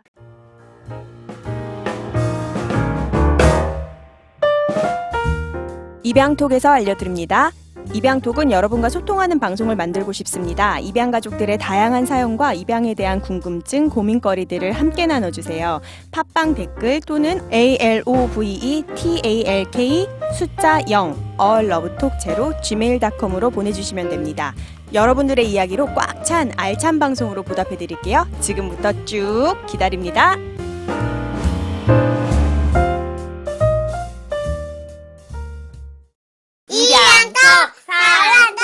Speaker 3: 입양톡에서 알려드립니다. 입양톡은 여러분과 소통하는 방송을 만들고 싶습니다. 입양 가족들의 다양한 사연과 입양에 대한 궁금증, 고민거리들을 함께 나눠주세요. 팟빵 댓글 또는 ALOVETALK 숫자 0 alllovetalk gmail.com으로 보내주시면 됩니다. 여러분들의 이야기로 꽉 찬 알찬 방송으로 보답해드릴게요. 지금부터 쭉 기다립니다.
Speaker 4: 입양톡 사랑도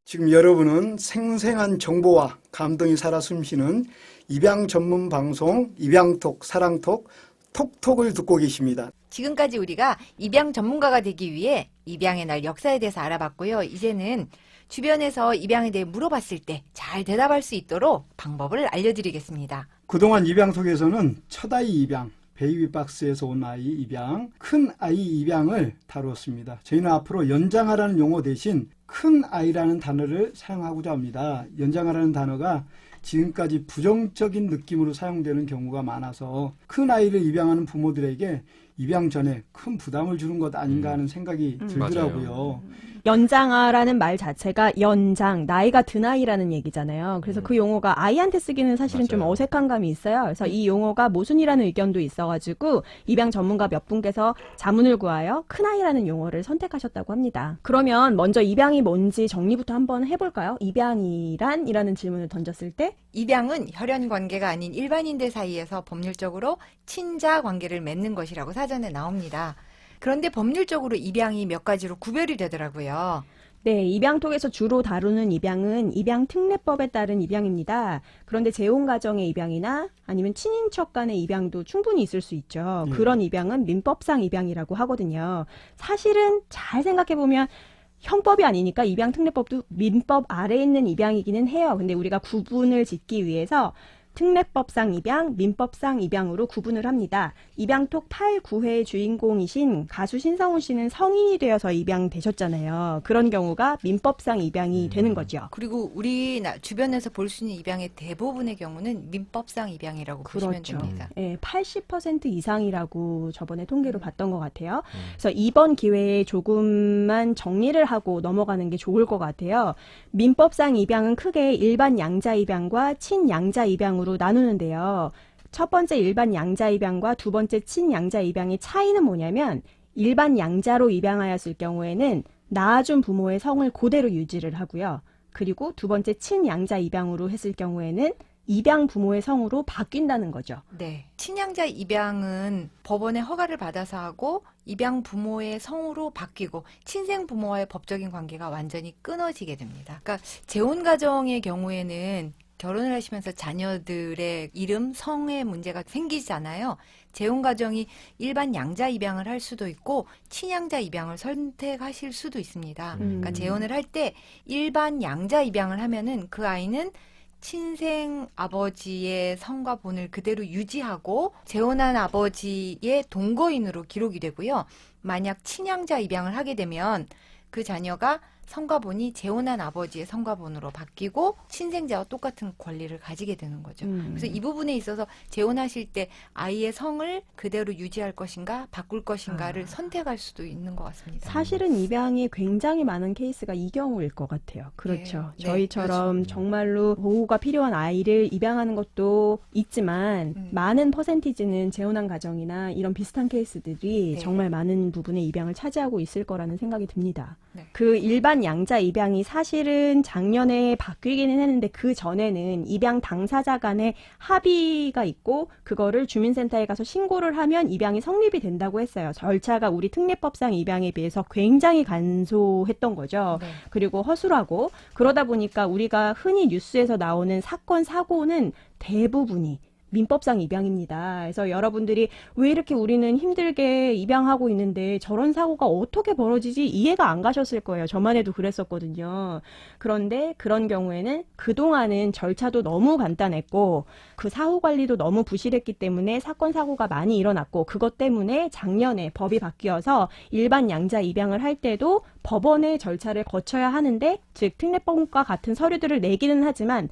Speaker 2: 지금 여러분은 생생한 정보와 감동이 살아 숨쉬는 입양 전문 방송 입양톡 사랑톡 톡톡을 듣고 계십니다.
Speaker 1: 지금까지 우리가 입양 전문가가 되기 위해 입양의 날 역사에 대해서 알아봤고요. 이제는 주변에서 입양에 대해 물어봤을 때 잘 대답할 수 있도록 방법을 알려드리겠습니다.
Speaker 2: 그동안 입양톡에서는 첫 아이 입양, 베이비 박스에서 온 아이 입양, 큰 아이 입양을 다루었습니다. 저희는 앞으로 연장하라는 용어 대신 큰 아이라는 단어를 사용하고자 합니다. 연장하라는 단어가 지금까지 부정적인 느낌으로 사용되는 경우가 많아서 큰 아이를 입양하는 부모들에게 입양 전에 큰 부담을 주는 것 아닌가 하는 생각이 들더라고요.
Speaker 3: 연장아라는 말 자체가 연장, 나이가 든 아이라는 얘기잖아요. 그래서 그 용어가 아이한테 쓰기는 사실은 좀
Speaker 5: 맞아요.
Speaker 3: 어색한 감이 있어요. 그래서 이 용어가 모순이라는 의견도 있어가지고 입양 전문가 몇 분께서 자문을 구하여 큰아이라는 용어를 선택하셨다고 합니다. 그러면 먼저 입양이 뭔지 정리부터 한번 해볼까요? 입양이란이라는 질문을 던졌을 때
Speaker 1: 입양은 혈연 관계가 아닌 일반인들 사이에서 법률적으로 친자 관계를 맺는 것이라고 사전에 나옵니다. 그런데 법률적으로 입양이 몇 가지로 구별이 되더라고요.
Speaker 3: 네, 입양톡에서 주로 다루는 입양은 입양특례법에 따른 입양입니다. 그런데 재혼가정의 입양이나 아니면 친인척 간의 입양도 충분히 있을 수 있죠. 그런 입양은 민법상 입양이라고 하거든요. 사실은 잘 생각해보면 형법이 아니니까 입양특례법도 민법 아래에 있는 입양이기는 해요. 근데 우리가 구분을 짓기 위해서 특례법상 입양, 민법상 입양으로 구분을 합니다. 입양톡 8, 9회의 주인공이신 가수 신성훈 씨는 성인이 되어서 입양되셨잖아요. 그런 경우가 민법상 입양이 되는 거죠.
Speaker 1: 그리고 우리 주변에서 볼 수 있는 입양의 대부분의 경우는 민법상 입양이라고 보시면
Speaker 3: 그렇죠.
Speaker 1: 됩니다.
Speaker 3: 예, 80% 이상이라고 저번에 통계로 봤던 것 같아요. 그래서 이번 기회에 조금만 정리를 하고 넘어가는 게 좋을 것 같아요. 민법상 입양은 크게 일반 양자 입양과 친양자 입양으로 나누는데요. 첫 번째 일반 양자 입양과 두 번째 친양자 입양의 차이는 뭐냐면 일반 양자로 입양하였을 경우에는 낳아준 부모의 성을 그대로 유지를 하고요. 그리고 두 번째 친양자 입양으로 했을 경우에는 입양 부모의 성으로 바뀐다는 거죠.
Speaker 1: 네. 친양자 입양은 법원의 허가를 받아서 하고 입양 부모의 성으로 바뀌고 친생 부모와의 법적인 관계가 완전히 끊어지게 됩니다. 그러니까 재혼 가정의 경우에는 결혼을 하시면서 자녀들의 이름, 성의 문제가 생기잖아요. 재혼 가정이 일반 양자 입양을 할 수도 있고 친양자 입양을 선택하실 수도 있습니다. 그러니까 재혼을 할 때 일반 양자 입양을 하면은 그 아이는 친생 아버지의 성과 본을 그대로 유지하고 재혼한 아버지의 동거인으로 기록이 되고요. 만약 친양자 입양을 하게 되면 그 자녀가 성과 본이 재혼한 아버지의 성과 본으로 바뀌고 친생자와 똑같은 권리를 가지게 되는 거죠. 그래서 이 부분에 있어서 재혼하실 때 아이의 성을 그대로 유지할 것인가 바꿀 것인가를 선택할 수도 있는 것 같습니다.
Speaker 3: 사실은 입양이 굉장히 많은 케이스가 이 경우일 것 같아요. 그렇죠.
Speaker 1: 네,
Speaker 3: 저희처럼
Speaker 1: 그렇죠.
Speaker 3: 정말로 보호가 필요한 아이를 입양하는 것도 있지만 많은 퍼센티지는 재혼한 가정이나 이런 비슷한 케이스들이
Speaker 1: 네.
Speaker 3: 정말 많은 부분의 입양을 차지하고 있을 거라는 생각이 듭니다.
Speaker 1: 네.
Speaker 3: 그 일반 양자 입양이 사실은 작년에 바뀌기는 했는데 그 전에는 입양 당사자 간의 합의가 있고 그거를 주민센터에 가서 신고를 하면 입양이 성립이 된다고 했어요. 절차가 우리 특례법상 입양에 비해서 굉장히 간소했던 거죠.
Speaker 1: 네.
Speaker 3: 그리고 허술하고 그러다 보니까 우리가 흔히 뉴스에서 나오는 사건 사고는 대부분이 민법상 입양입니다. 그래서 여러분들이 왜 이렇게 우리는 힘들게 입양하고 있는데 저런 사고가 어떻게 벌어지지 이해가 안 가셨을 거예요. 저만 해도 그랬었거든요. 그런데 그런 경우에는 그동안은 절차도 너무 간단했고 그 사후 관리도 너무 부실했기 때문에 사건 사고가 많이 일어났고 그것 때문에 작년에 법이 바뀌어서 일반 양자 입양을 할 때도 법원의 절차를 거쳐야 하는데 즉 특례법과 같은 서류들을 내기는 하지만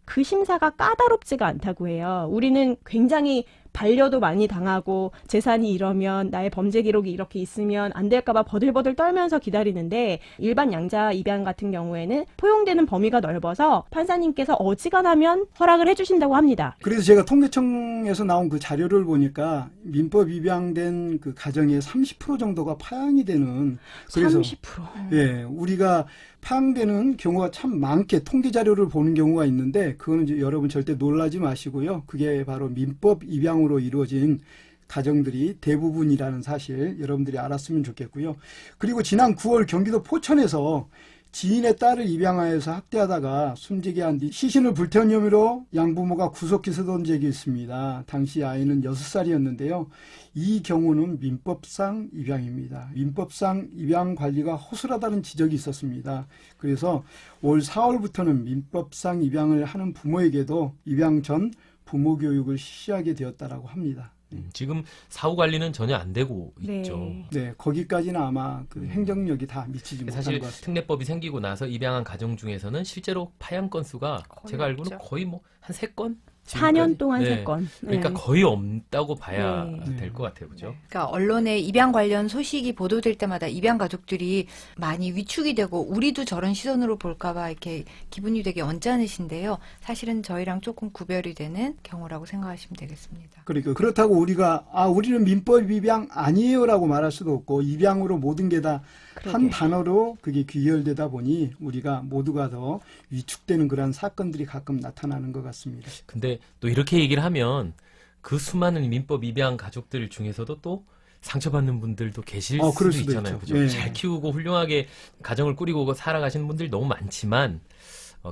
Speaker 3: 그 심사가 까다롭지가 않다고 해요. 우리는 굉장히 반려도 많이 당하고 재산이 이러면 나의 범죄 기록이 이렇게 있으면 안 될까봐 버들버들 떨면서 기다리는데 일반 양자 입양 같은 경우에는 포용되는 범위가 넓어서 판사님께서 어지간하면 허락을 해주신다고 합니다.
Speaker 2: 그래서 제가 통계청에서 나온 그 자료를 보니까 민법 입양된 그 가정의 30% 정도가 파양이 되는 그래서
Speaker 3: 30%.
Speaker 2: 예, 우리가 파양되는 경우가 참 많게 통계 자료를 보는 경우가 있는데 그거는 이제 여러분 절대 놀라지 마시고요. 그게 바로 민법 입양으로 이루어진 가정들이 대부분이라는 사실 여러분들이 알았으면 좋겠고요. 그리고 지난 9월 경기도 포천에서 지인의 딸을 입양하여서 학대하다가 숨지게 한 뒤 시신을 불태운 혐의로 양부모가 구속 기소된 적이 있습니다. 당시 아이는 6살이었는데요. 이 경우는 민법상 입양입니다. 민법상 입양 관리가 허술하다는 지적이 있었습니다. 그래서 올 4월부터는 민법상 입양을 하는 부모에게도 입양 전 부모 교육을 실시하게 되었다라고 합니다.
Speaker 5: 지금 사후 관리는 전혀 안 되고
Speaker 3: 네.
Speaker 5: 있죠.
Speaker 2: 네, 거기까지는 아마 그 행정력이 다 미치지 못한
Speaker 5: 사실
Speaker 2: 것 같습니다.
Speaker 5: 특례법이 생기고 나서 입양한 가정 중에서는 실제로 파양 건수가
Speaker 1: 거의
Speaker 5: 제가 알고는
Speaker 1: 없죠.
Speaker 5: 거의 뭐 한 3건?
Speaker 3: 4년 동안
Speaker 5: 네.
Speaker 3: 3건.
Speaker 5: 그러니까
Speaker 3: 네.
Speaker 5: 거의 없다고 봐야
Speaker 3: 네.
Speaker 5: 될 것 같아요. 그죠?
Speaker 1: 그러니까 언론에 입양 관련 소식이 보도될 때마다 입양 가족들이 많이 위축이 되고 우리도 저런 시선으로 볼까봐 이렇게 기분이 되게 언짢으신데요. 사실은 저희랑 조금 구별이 되는 경우라고 생각하시면 되겠습니다.
Speaker 2: 그러니까 그렇다고 우리가 우리는 민법 입양 아니에요라고 말할 수도 없고 입양으로 모든 게 다 한
Speaker 3: 그러게.
Speaker 2: 단어로 그게 귀결되다 보니 우리가 모두가 더 위축되는 그런 사건들이 가끔 나타나는 것 같습니다.
Speaker 5: 근데 또 이렇게 얘기를 하면 그 수많은 민법 입양 가족들 중에서도 또 상처받는 분들도 계실
Speaker 2: 그럴
Speaker 5: 수도
Speaker 2: 수도
Speaker 5: 있잖아요.
Speaker 2: 있죠.
Speaker 5: 그죠?
Speaker 2: 예.
Speaker 5: 잘 키우고 훌륭하게 가정을 꾸리고 살아가시는 분들이 너무 많지만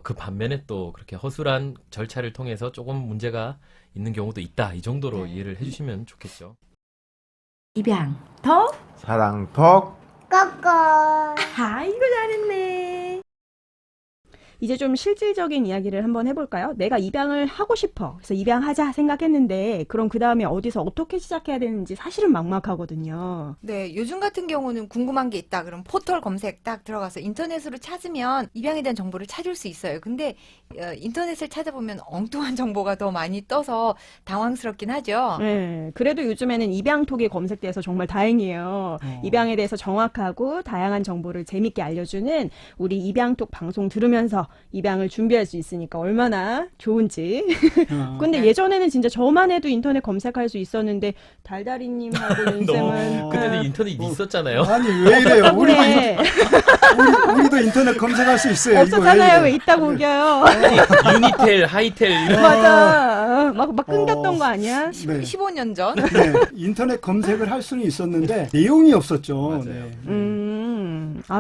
Speaker 5: 그 반면에 또 그렇게 허술한 절차를 통해서 조금 문제가 있는 경우도 있다. 이 정도로
Speaker 1: 네.
Speaker 5: 이해를 해주시면 좋겠죠.
Speaker 7: 입양 더
Speaker 8: 사랑톡
Speaker 4: 꼬꼬.
Speaker 7: 아이고 잘했네.
Speaker 3: 이제 좀 실질적인 이야기를 한번 해볼까요? 내가 입양을 하고 싶어. 그래서 입양하자 생각했는데 그럼 그 다음에 어디서 어떻게 시작해야 되는지 사실은 막막하거든요.
Speaker 1: 네, 요즘 같은 경우는 궁금한 게 있다. 그럼 포털 검색 딱 들어가서 인터넷으로 찾으면 입양에 대한 정보를 찾을 수 있어요. 근데 인터넷을 찾아보면 엉뚱한 정보가 더 많이 떠서 당황스럽긴 하죠.
Speaker 3: 네, 그래도 요즘에는 입양톡이 검색돼서 정말 다행이에요. 입양에 대해서 정확하고 다양한 정보를 재밌게 알려주는 우리 입양톡 방송 들으면서 입양을 준비할 수 있으니까 얼마나 좋은지. 근데 예전에는 진짜 저만 해도 인터넷 검색할 수 있었는데 달달이님하고 윤쌤은
Speaker 5: 그때는 인터넷 있었잖아요.
Speaker 2: 아니 왜 이래요?
Speaker 3: 그래.
Speaker 2: 우리도 인터넷 검색할 수 있어요. 이거
Speaker 3: 없었잖아요. 왜
Speaker 2: 이래?
Speaker 3: 있다고 우겨요.
Speaker 5: 유니텔, 하이텔 이런
Speaker 3: 맞아. 막 끊겼던 거 아니야?
Speaker 2: 네.
Speaker 1: 15년 전.
Speaker 2: 네, 인터넷 검색을 할 수는 있었는데 내용이 없었죠.
Speaker 5: 맞아요.
Speaker 2: 네.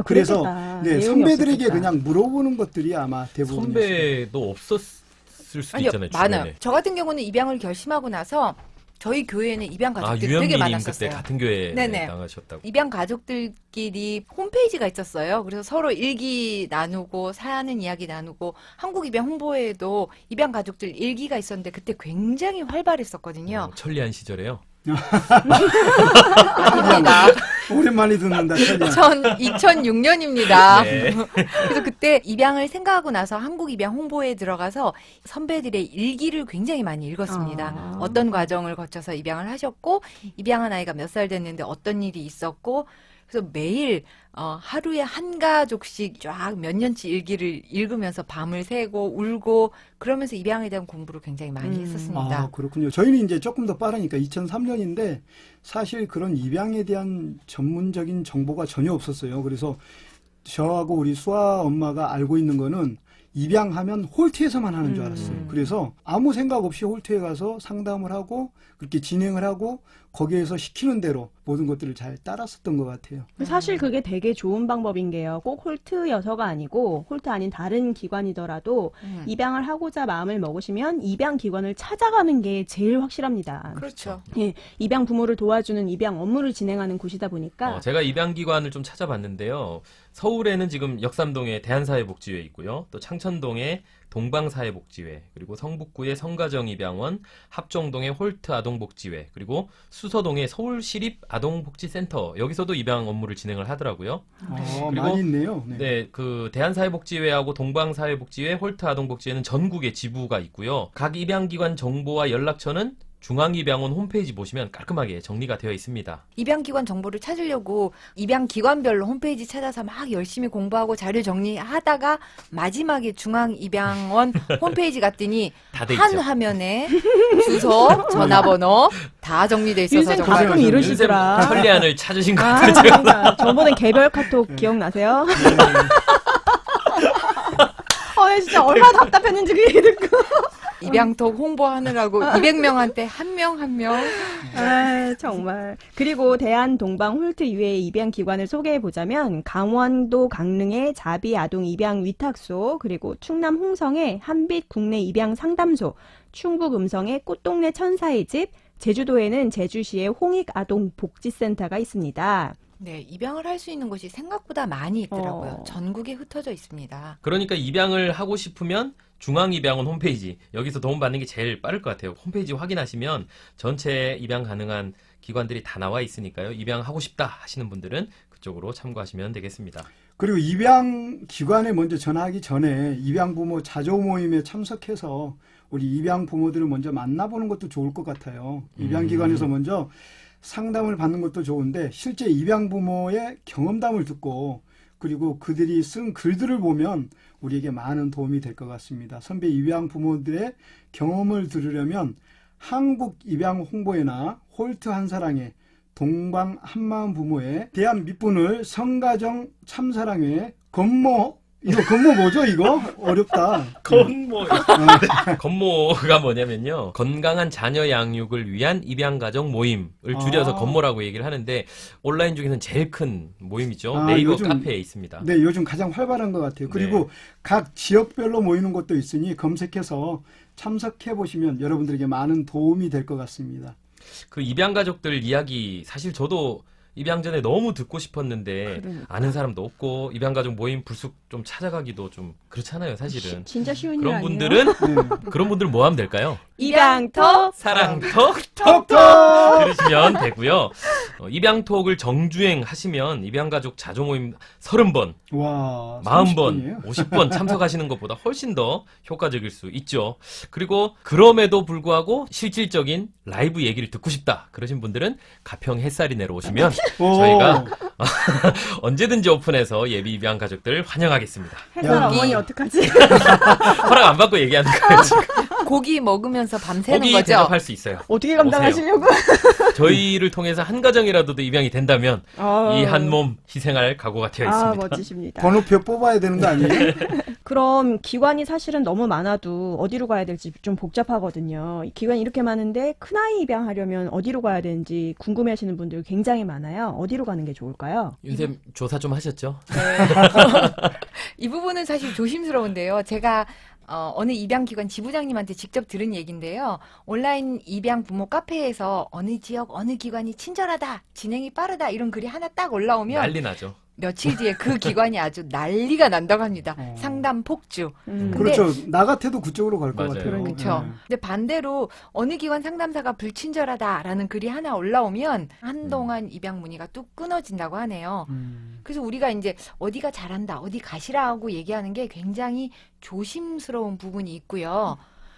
Speaker 3: 그래서
Speaker 2: 그래서 네, 선배들에게 그냥 물어보는 것들이 아마 대부분
Speaker 5: 선배도 없었을 없을 수도
Speaker 1: 아니요,
Speaker 5: 있잖아요.
Speaker 1: 많아요.
Speaker 5: 주변에.
Speaker 1: 저 같은 경우는 입양을 결심하고 나서 저희 교회에는 입양
Speaker 5: 아,
Speaker 1: 가족들이 되게
Speaker 5: 유현미님
Speaker 1: 많았었어요.
Speaker 5: 그때 같은 교회에
Speaker 1: 네네.
Speaker 5: 나가셨다고.
Speaker 1: 입양 가족들끼리 홈페이지가 있었어요. 그래서 서로 일기 나누고 사는 이야기 나누고 한국 입양 홍보에도 입양 가족들 일기가 있었는데 그때 굉장히 활발했었거든요.
Speaker 5: 천리안 시절에요.
Speaker 1: 아닙니다.
Speaker 2: 오랜만에 듣는다. 천리안.
Speaker 1: 2006년입니다.
Speaker 5: 네.
Speaker 1: 그래서 그때 입양을 생각하고 나서 한국 입양 홍보에 들어가서 선배들의 일기를 굉장히 많이 읽었습니다.
Speaker 3: 아.
Speaker 1: 어떤 과정을 거쳐서 입양을 하셨고 입양한 아이가 몇 살 됐는데 어떤 일이 있었고 그래서 매일 하루에 한 가족씩 쫙 몇 년치 일기를 읽으면서 밤을 새고 울고 그러면서 입양에 대한 공부를 굉장히 많이 했었습니다.
Speaker 2: 아, 그렇군요. 저희는 이제 조금 더 빠르니까 2003년인데 사실 그런 입양에 대한 전문적인 정보가 전혀 없었어요. 그래서 저하고 우리 수아 엄마가 알고 있는 거는 입양하면 홀트에서만 하는 줄 알았어요. 그래서 아무 생각 없이 홀트에 가서 상담을 하고 그렇게 진행을 하고 거기에서 시키는 대로 모든 것들을 잘 따랐었던 것 같아요.
Speaker 3: 사실 그게 되게 좋은 방법인 게요. 꼭 홀트여서가 아니고 홀트 아닌 다른 기관이더라도 입양을 하고자 마음을 먹으시면 입양 기관을 찾아가는 게 제일 확실합니다.
Speaker 1: 그렇죠.
Speaker 3: 예, 입양 부모를 도와주는 입양 업무를 진행하는 곳이다 보니까
Speaker 5: 제가 입양기관을 좀 찾아봤는데요. 서울에는 지금 역삼동에 대한사회복지회 있고요. 또 창천동에 동방사회복지회, 그리고 성북구의 성가정입양원, 합정동의 홀트 아동복지회, 그리고 수서동의 서울시립아동복지센터, 여기서도 입양 업무를 진행을 하더라고요. 그리고
Speaker 2: 많이 있네요. 네.
Speaker 5: 네, 그 대한사회복지회하고 동방사회복지회, 홀트 아동복지회는 전국에 지부가 있고요. 각 입양기관 정보와 연락처는 중앙입양원 홈페이지 보시면 깔끔하게 정리가 되어 있습니다.
Speaker 1: 입양기관 정보를 찾으려고 입양기관별로 홈페이지 찾아서 막 열심히 공부하고 자료 정리하다가 마지막에 중앙입양원 홈페이지 갔더니
Speaker 5: 다 돼
Speaker 1: 한
Speaker 5: 있죠.
Speaker 1: 화면에 주소, 전화번호 다 정리돼 있어서
Speaker 3: 윤쌤
Speaker 1: 정말
Speaker 3: 가끔 이러시더라.
Speaker 5: 천리안을 찾으신 것
Speaker 3: 아,
Speaker 5: 같아요.
Speaker 3: 그러니까 저번에 개별 카톡 기억나세요? 나 진짜 얼마나 답답했는지 그 얘기 듣고.
Speaker 1: 입양톡 홍보하느라고 200명한테 한 명 한 명.
Speaker 3: 아, 정말. 그리고 대한동방 홀트 이외의 입양 기관을 소개해 보자면 강원도 강릉의 자비 아동 입양 위탁소, 그리고 충남 홍성의 한빛 국내 입양 상담소, 충북 음성의 꽃동네 천사의 집, 제주도에는 제주시의 홍익 아동 복지센터가 있습니다.
Speaker 1: 네, 입양을 할 수 있는 곳이 생각보다 많이 있더라고요.
Speaker 3: 어.
Speaker 1: 전국에 흩어져 있습니다.
Speaker 5: 그러니까 입양을 하고 싶으면 중앙입양원 홈페이지, 여기서 도움받는 게 제일 빠를 것 같아요. 홈페이지 확인하시면 전체 입양 가능한 기관들이 다 나와 있으니까요. 입양하고 싶다 하시는 분들은 그쪽으로 참고하시면 되겠습니다.
Speaker 2: 그리고 입양 기관에 먼저 전화하기 전에 입양 부모 자조 모임에 참석해서 우리 입양 부모들을 먼저 만나보는 것도 좋을 것 같아요. 입양 기관에서 먼저 상담을 받는 것도 좋은데 실제 입양 부모의 경험담을 듣고 그리고 그들이 쓴 글들을 보면 우리에게 많은 도움이 될 것 같습니다. 선배 입양 부모들의 경험을 들으려면 한국 입양 홍보회나 홀트 한사랑회, 동방 한마음 부모회, 대한 밑분을 성가정 참사랑회, 건모, 이거 건모 뭐죠 이거? 어렵다.
Speaker 5: 건모. 건모가 뭐냐면요. 건강한 자녀 양육을 위한 입양가족 모임을 줄여서
Speaker 2: 아.
Speaker 5: 건모라고 얘기를 하는데 온라인 중에서는 제일 큰 모임이죠.
Speaker 2: 아,
Speaker 5: 네이버
Speaker 2: 요즘-
Speaker 5: 카페에 있습니다.
Speaker 2: 네, 요즘 가장 활발한 것 같아요. 그리고
Speaker 5: 네.
Speaker 2: 각 지역별로 모이는 것도 있으니 검색해서 참석해 보시면 여러분들에게 많은 도움이 될 것 같습니다.
Speaker 5: 그 입양가족들 이야기 사실 저도 입양 전에 너무 듣고 싶었는데
Speaker 3: 그러니까.
Speaker 5: 아는 사람도 없고 입양가족 모임 불쑥 좀 찾아가기도 좀 그렇잖아요, 사실은.
Speaker 3: 진짜 쉬운 일
Speaker 5: 그런
Speaker 3: 아니에요?
Speaker 5: 분들은
Speaker 2: 네.
Speaker 5: 그런 분들 뭐 하면 될까요?
Speaker 3: 입양톡
Speaker 5: 사랑톡
Speaker 2: 톡톡!
Speaker 5: 들으시면 되고요. 입양톡을 정주행하시면 입양가족 자조 모임 30번,
Speaker 2: 와,
Speaker 5: 40번,
Speaker 2: 30분이에요?
Speaker 5: 50번 참석하시는 것보다 훨씬 더 효과적일 수 있죠. 그리고 그럼에도 불구하고 실질적인 라이브 얘기를 듣고 싶다 그러신 분들은 가평 햇살이 내려오시면 저희가 언제든지 오픈해서 예비 입양 가족들 환영하겠습니다.
Speaker 3: 햇살
Speaker 2: 야.
Speaker 3: 어머니 어떡하지?
Speaker 5: 허락 안 받고 얘기하는 거예요. 지금.
Speaker 1: 고기 먹으면서 밤새는
Speaker 5: 거기
Speaker 1: 거죠.
Speaker 5: 대답할 수 있어요.
Speaker 3: 어떻게 감당하시려고?
Speaker 5: 저희를 통해서 한 가정이라도 입양이 된다면 이 한 몸 희생할 각오가 되어
Speaker 3: 아,
Speaker 5: 있습니다.
Speaker 3: 멋지십니다.
Speaker 2: 번호표 뽑아야 되는 거 아니에요?
Speaker 3: 그럼 기관이 사실은 너무 많아도 어디로 가야 될지 좀 복잡하거든요. 이 기관이 이렇게 많은데 큰아이 입양하려면 어디로 가야 되는지 궁금해하시는 분들 굉장히 많아요. 어디로 가는 게 좋을까요?
Speaker 5: 윤쌤 조사 좀 하셨죠?
Speaker 1: 이 부분은 사실 조심스러운데요. 제가 어느 입양기관 지부장님한테 직접 들은 얘기인데요. 온라인 입양 부모 카페에서 어느 지역, 어느 기관이 친절하다, 진행이 빠르다 이런 글이 하나 딱 올라오면
Speaker 5: 난리 나죠.
Speaker 1: 며칠 뒤에 그 기관이 아주 난리가 난다고 합니다.
Speaker 2: 어.
Speaker 1: 상담 폭주. 근데-
Speaker 2: 그렇죠. 나 같아도 그쪽으로 갈 것
Speaker 5: 맞아요.
Speaker 2: 같아요.
Speaker 1: 그렇죠.
Speaker 2: 네.
Speaker 1: 근데 반대로 어느 기관 상담사가 불친절하다라는 글이 하나 올라오면 한동안 입양 문의가 뚝 끊어진다고 하네요. 그래서 우리가 이제 어디가 잘한다, 어디 가시라 하고 얘기하는 게 굉장히 조심스러운 부분이 있고요.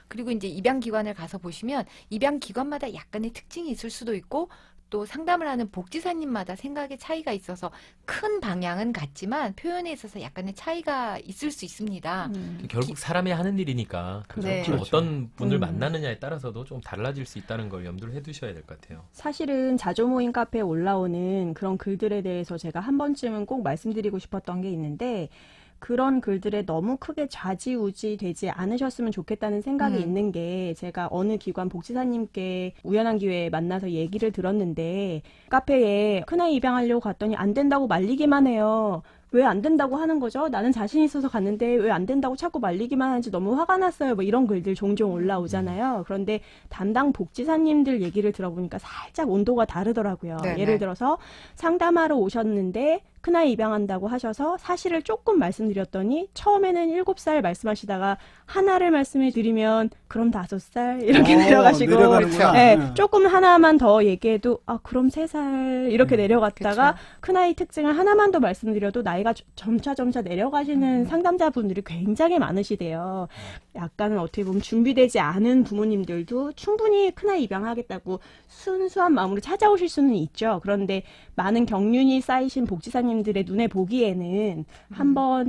Speaker 1: 그리고 이제 입양 기관을 가서 보시면 입양 기관마다 약간의 특징이 있을 수도 있고 또 상담을 하는 복지사님마다 생각의 차이가 있어서 큰 방향은 같지만 표현에 있어서 약간의 차이가 있을 수 있습니다.
Speaker 5: 결국 사람이 하는 일이니까 그죠?
Speaker 1: 네.
Speaker 2: 그렇죠.
Speaker 5: 어떤 분을
Speaker 3: 음.
Speaker 5: 만나느냐에 따라서도 좀 달라질 수 있다는 걸 염두를 해두셔야 될 것 같아요.
Speaker 3: 사실은 자조 모임 카페에 올라오는 그런 글들에 대해서 제가 한 번쯤은 꼭 말씀드리고 싶었던 게 있는데 그런 글들에 너무 크게 좌지우지 되지 않으셨으면 좋겠다는 생각이 있는 게 제가 어느 기관 복지사님께 우연한 기회에 만나서 얘기를 들었는데 카페에 큰아이 입양하려고 갔더니 안 된다고 말리기만 해요. 왜 안 된다고 하는 거죠? 나는 자신 있어서 갔는데 왜 안 된다고 자꾸 말리기만 하는지 너무 화가 났어요. 뭐 이런 글들 종종 올라오잖아요. 그런데 담당 복지사님들 얘기를 들어보니까 살짝 온도가 다르더라고요.
Speaker 1: 네네.
Speaker 3: 예를 들어서 상담하러 오셨는데 큰아이 입양한다고 하셔서 사실을 조금 말씀드렸더니 처음에는 7살 말씀하시다가 하나를 말씀해 드리면 그럼 5살 이렇게 내려가시고
Speaker 2: 내려가는구나.
Speaker 3: 네,
Speaker 2: 네.
Speaker 3: 조금 하나만 더 얘기해도 아 그럼 3살 이렇게 내려갔다가
Speaker 1: 그쵸.
Speaker 3: 큰아이 특징을 하나만 더 말씀드려도 나이가 점차 내려가시는 상담자분들이 굉장히 많으시대요. 약간은 어떻게 보면 준비되지 않은 부모님들도 충분히 큰아이 입양하겠다고 순수한 마음으로 찾아오실 수는 있죠. 그런데 많은 경륜이 쌓이신 복지사님들의 눈에 보기에는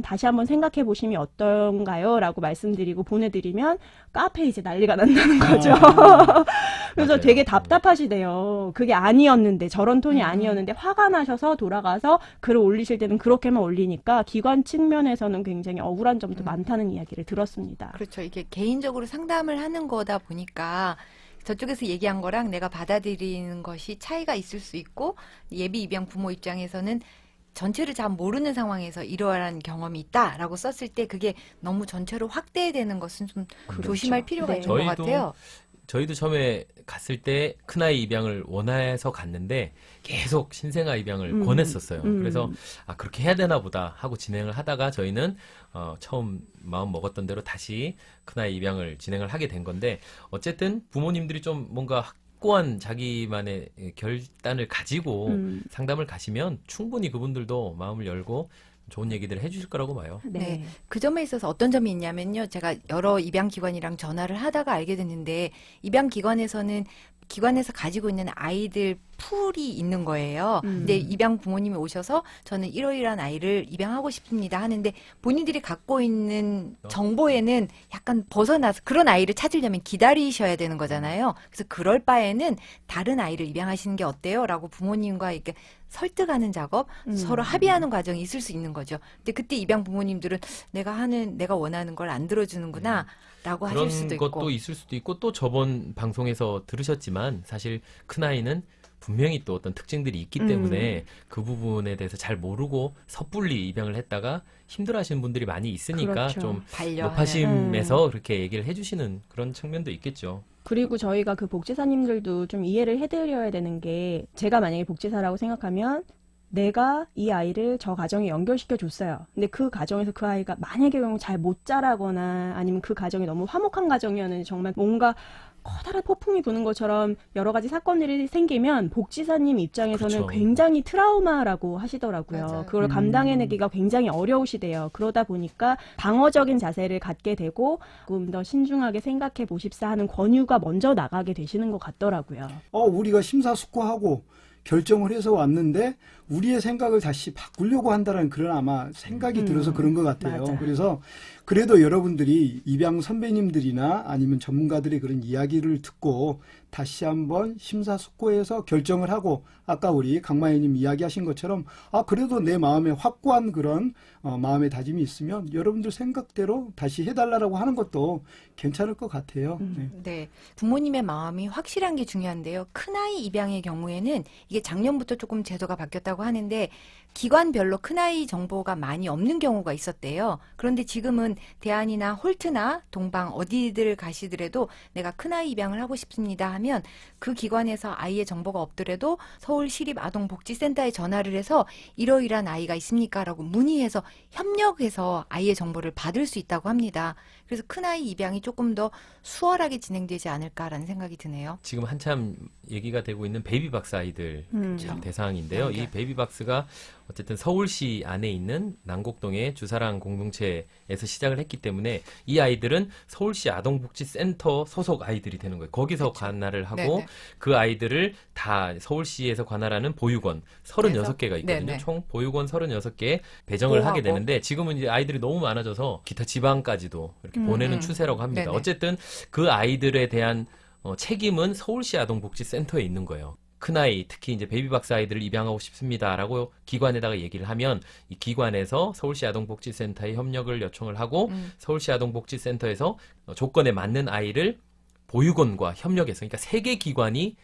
Speaker 3: 다시 한번 생각해 보시면 어떤가요? 라고 말씀드리고 보내드리면 카페에 이제 난리가 난다는 거죠. 그래서
Speaker 5: 맞아요.
Speaker 3: 되게 답답하시대요. 그게 아니었는데 저런 톤이 아니었는데 화가 나셔서 돌아가서 글을 올리실 때는 그렇게만 올리니까 기관 측면에서는 굉장히 억울한 점도 많다는 이야기를 들었습니다.
Speaker 1: 그렇죠. 이게 개인적으로 상담을 하는 거다 보니까 저쪽에서 얘기한 거랑 내가 받아들이는 것이 차이가 있을 수 있고 예비 입양 부모 입장에서는 전체를 잘 모르는 상황에서 이러한 경험이 있다라고 썼을 때 그게 너무 전체로 확대되는 것은 좀 조심할 필요가
Speaker 3: 네.
Speaker 1: 있는 것
Speaker 5: 저희도
Speaker 1: 같아요.
Speaker 5: 저희도 처음에 갔을 때 큰아이 입양을 원해서 갔는데 계속 신생아 입양을 권했었어요. 그래서 아 그렇게 해야 되나 보다 하고 진행을 하다가 저희는 처음 마음 먹었던 대로 다시 큰아이 입양을 진행을 하게 된 건데 어쨌든 부모님들이 좀 뭔가 확고한 자기만의 결단을 가지고 상담을 가시면 충분히 그분들도 마음을 열고 좋은 얘기들을 해주실 거라고 봐요.
Speaker 1: 네. 그 점에 있어서 어떤 점이 있냐면요. 제가 여러 입양기관이랑 전화를 하다가 알게 됐는데 입양기관에서는 기관에서 가지고 있는 아이들 풀이 있는 거예요. 근데 입양 부모님이 오셔서 저는 이러이러한 아이를 입양하고 싶습니다 하는데 본인들이 갖고 있는 정보에는 약간 벗어나서 그런 아이를 찾으려면 기다리셔야 되는 거잖아요. 그래서 그럴 바에는 다른 아이를 입양하시는 게 어때요? 라고 부모님과 이렇게 설득하는 작업, 서로 합의하는 과정이 있을 수 있는 거죠. 근데 그때 입양 부모님들은 내가 원하는 걸 안 들어주는구나 라고 하실 수도
Speaker 5: 그런
Speaker 1: 있고.
Speaker 5: 것도 있을 수도 있고 또 저번 방송에서 들으셨지만 사실 큰아이는 분명히 또 어떤 특징들이 있기 때문에 그 부분에 대해서 잘 모르고 섣불리 입양을 했다가 힘들어하시는 분들이 많이 있으니까
Speaker 3: 그렇죠.
Speaker 5: 좀
Speaker 1: 반려하는.
Speaker 5: 높아심에서 그렇게 얘기를 해주시는 그런 측면도 있겠죠.
Speaker 3: 그리고 저희가 그 복지사님들도 좀 이해를 해드려야 되는 게 제가 만약에 복지사라고 생각하면 내가 이 아이를 저 가정에 연결시켜 줬어요. 근데 그 가정에서 그 아이가 만약에 잘 못 자라거나 아니면 그 가정이 너무 화목한 가정이었는데 정말 뭔가 커다란 폭풍이 부는 것처럼 여러 가지 사건들이 생기면 복지사님 입장에서는
Speaker 5: 그렇죠.
Speaker 3: 굉장히 트라우마라고 하시더라고요.
Speaker 1: 맞아요.
Speaker 3: 그걸 감당해내기가 굉장히 어려우시대요. 그러다 보니까 방어적인 자세를 갖게 되고 조금 더 신중하게 생각해 보십사 하는 권유가 먼저 나가게 되시는 것 같더라고요.
Speaker 2: 우리가 심사숙고하고 결정을 해서 왔는데 우리의 생각을 다시 바꾸려고 한다는 그런 아마 생각이 들어서 그런 것 같아요.
Speaker 3: 맞아.
Speaker 2: 그래서 그래도 여러분들이 입양 선배님들이나 아니면 전문가들의 그런 이야기를 듣고 다시 한번 심사숙고해서 결정을 하고 아까 우리 강마애님 이야기하신 것처럼 그래도 내 마음에 확고한 그런 마음의 다짐이 있으면 여러분들 생각대로 다시 해달라고 하는 것도 괜찮을 것 같아요. 네.
Speaker 1: 네. 부모님의 마음이 확실한 게 중요한데요. 큰아이 입양의 경우에는 이게 작년부터 조금 제도가 바뀌었다고 하는데 기관별로 큰아이 정보가 많이 없는 경우가 있었대요. 그런데 지금은 대안이나 홀트나 동방 어디들 가시더라도 내가 큰아이 입양을 하고 싶습니다 하면 그 기관에서 아이의 정보가 없더라도 서울시립아동복지센터에 전화를 해서 이러이러한 아이가 있습니까? 라고 문의해서 협력해서 아이의 정보를 받을 수 있다고 합니다. 그래서 큰아이 입양이 조금 더 수월하게 진행되지 않을까라는 생각이 드네요.
Speaker 5: 지금 한참 얘기가 되고 있는 베이비박스 아이들
Speaker 3: 그렇죠.
Speaker 5: 대상인데요. 이 베이비박스가 어쨌든 서울시 안에 있는 남곡동의 주사랑 공동체에서 시작을 했기 때문에 이 아이들은 서울시 아동복지센터 소속 아이들이 되는 거예요. 거기서 관할을 하고
Speaker 1: 네네.
Speaker 5: 그 아이들을 다 서울시에서 관할하는 보육원 36개가 있거든요.
Speaker 1: 네네.
Speaker 5: 총 보육원 36개에 배정을 하게
Speaker 1: 보호하고.
Speaker 5: 되는데 지금은 이제 아이들이 너무 많아져서 기타 지방까지도 이렇게 보내는 추세라고 합니다.
Speaker 1: 네네.
Speaker 5: 어쨌든 그 아이들에 대한 책임은 서울시 아동복지센터에 있는 거예요. 큰아이, 특히 이제 베이비박스 아이들을 입양하고 싶습니다라고 기관에다가 얘기를 하면 이 기관에서 서울시 아동복지센터에 협력을 요청을 하고 서울시 아동복지센터에서 조건에 맞는 아이를 보육원과 협력해서 그러니까 3개 기관이